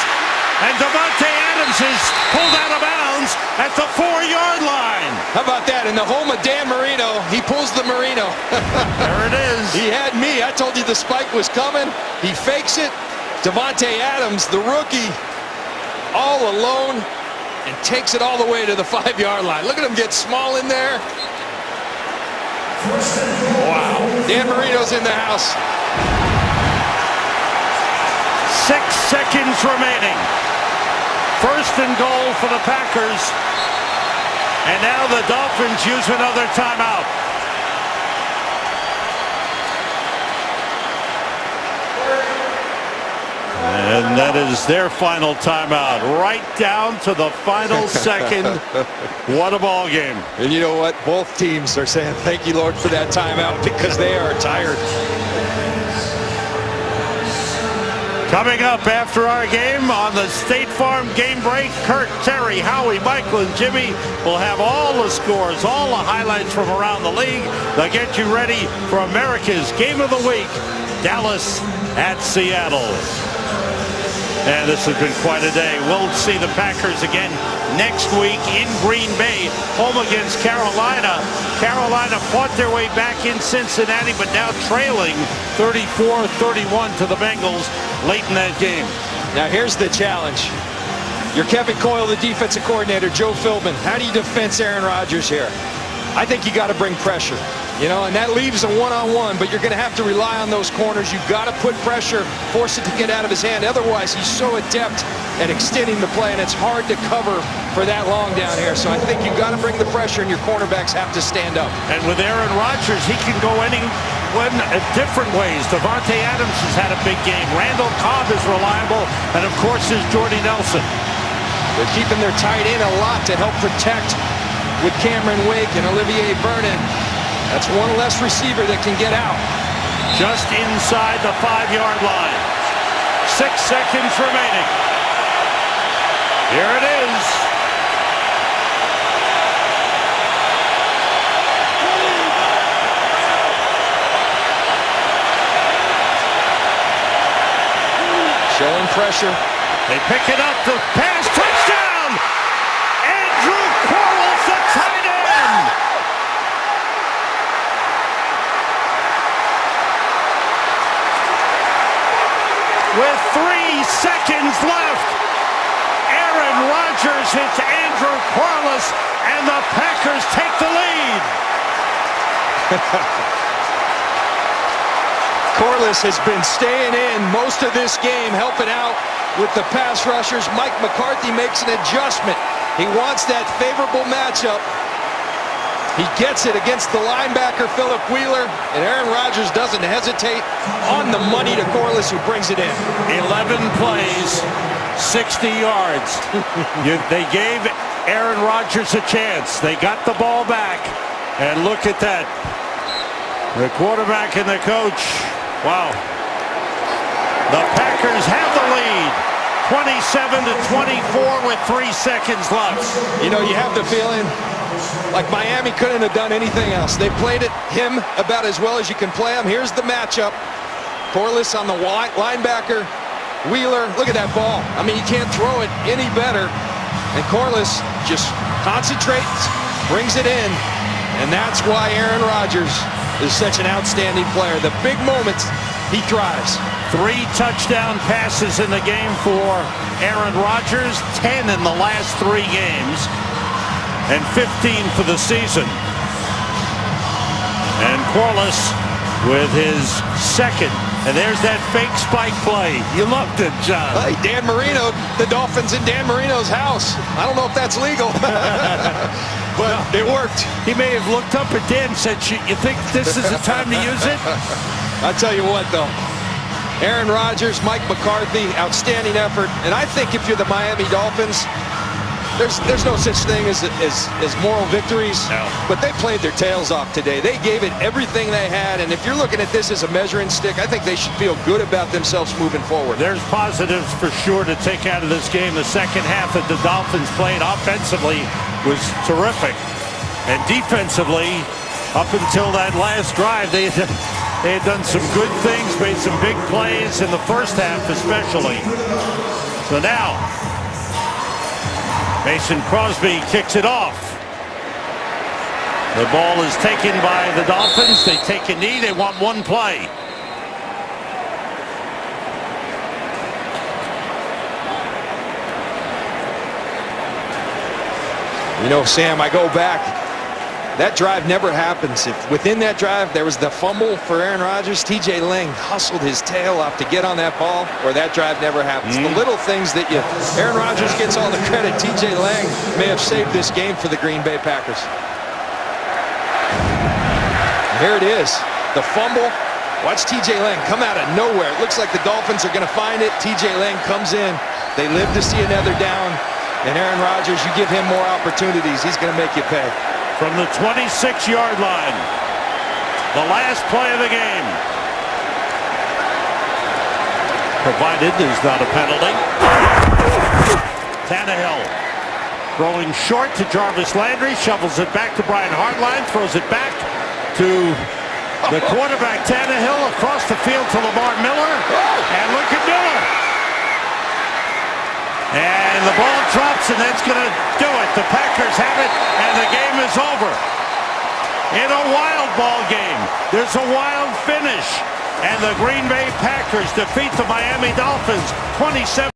Speaker 2: and Davante Adams is pulled out of bounds at the 4-yard line.
Speaker 1: How about that? In the home of Dan Marino, he pulls the Marino.
Speaker 2: There it is.
Speaker 1: He had me. I told you the spike was coming. He fakes it. Davante Adams, the rookie, all alone, and takes it all the way to the 5-yard line. Look at him get small in there. Wow. Dan Marino's in the house.
Speaker 2: 6 seconds remaining. 1st and goal for the Packers. And now the Dolphins use another timeout. And that is their final timeout, right down to the final second. What a ball game.
Speaker 1: And you know what? Both teams are saying thank you, Lord, for that timeout because they are tired.
Speaker 2: Coming up after our game on the State Farm Game Break, Kurt, Terry, Howie, Michael, and Jimmy will have all the scores, all the highlights from around the league. They'll get you ready for America's Game of the Week, Dallas at Seattle. And this has been quite a day. We'll see the Packers again next week in Green Bay, home against Carolina. Carolina fought their way back in Cincinnati, but now trailing 34-31 to the Bengals late in that game.
Speaker 1: Now here's the challenge. You're Kevin Coyle, the defensive coordinator, Joe Philbin. How do you defense Aaron Rodgers here? I think you got to bring pressure. You know, and that leaves a one-on-one, but you're going to have to rely on those corners. You've got to put pressure, force it to get out of his hand. Otherwise, he's so adept at extending the play, and it's hard to cover for that long down here. So I think you've got to bring the pressure, and your cornerbacks have to stand up.
Speaker 2: And with Aaron Rodgers, he can go any one different ways. Davante Adams has had a big game. Randall Cobb is reliable, and of course, there's Jordy Nelson.
Speaker 1: They're keeping their tight end a lot to help protect with Cameron Wake and Olivier Vernon. That's one less receiver that can get out.
Speaker 2: Just inside the 5-yard line. 6 seconds remaining. Here it is.
Speaker 1: Showing pressure.
Speaker 2: They pick it up. The pass. Touchdown! Andrew Quarles, the tight end. with 3 seconds left. Aaron Rodgers hits Andrew Corliss, and the Packers take the lead.
Speaker 1: Corliss has been staying in most of this game, helping out with the pass rushers. Mike McCarthy makes an adjustment. He wants that favorable matchup. He gets it against the linebacker, Philip Wheeler, and Aaron Rodgers doesn't hesitate on the money to Corliss, who brings it in.
Speaker 2: 11 plays, 60 yards. They gave Aaron Rodgers a chance. They got the ball back, and look at that. The quarterback and the coach. Wow. The Packers have the lead. 27-24 with 3 seconds left.
Speaker 1: You know, you have the feeling like Miami couldn't have done anything else. They played him about as well as you can play him. Here's the matchup. Corliss on the linebacker. Wheeler, look at that ball. I mean, you can't throw it any better. And Corliss just concentrates, brings it in. And that's why Aaron Rodgers is such an outstanding player. The big moments, he thrives.
Speaker 2: 3 touchdown passes in the game for Aaron Rodgers, 10 in the last 3 games, and 15 for the season. And Corliss with his second. And there's that fake spike play. You loved it, John.
Speaker 1: Hey, Dan Marino, the Dolphins in Dan Marino's house. I don't know if that's legal, but it worked.
Speaker 2: He may have looked up at Dan and said, you think this is the time to use it?
Speaker 1: I'll tell you what, though. Aaron Rodgers, Mike McCarthy, outstanding effort. And I think if you're the Miami Dolphins, there's no such thing as moral victories.
Speaker 2: No.
Speaker 1: But they played their tails off today. They gave it everything they had. And if you're looking at this as a measuring stick, I think they should feel good about themselves moving forward.
Speaker 2: There's positives for sure to take out of this game. The second half that the Dolphins played offensively was terrific. And defensively, up until that last drive, they had done some good things, made some big plays in the first half especially. So now, Mason Crosby kicks it off. The ball is taken by the Dolphins. They take a knee. They want one play.
Speaker 1: You know, Sam, I go back. That drive never happens. If within that drive there was the fumble for Aaron Rodgers, TJ Lang hustled his tail off to get on that ball, or that drive never happens. The little things that Aaron Rodgers gets all the credit. TJ Lang may have saved this game for the Green Bay Packers. Here it is, the fumble. Watch TJ Lang come out of nowhere. It looks like the Dolphins are going to find it. TJ Lang comes in. They live to see another down. And Aaron Rodgers, you give him more opportunities, he's going to make you pay.
Speaker 2: From the 26-yard line, the last play of the game. Provided there's not a penalty. Tannehill throwing short to Jarvis Landry, shovels it back to Brian Hartline, throws it back to the quarterback Tannehill across the field to Lamar Miller. And look at Miller. And the ball drops, and that's going to do it. The Packers have it, and the game is over. In a wild ball game, there's a wild finish, and the Green Bay Packers defeat the Miami Dolphins 27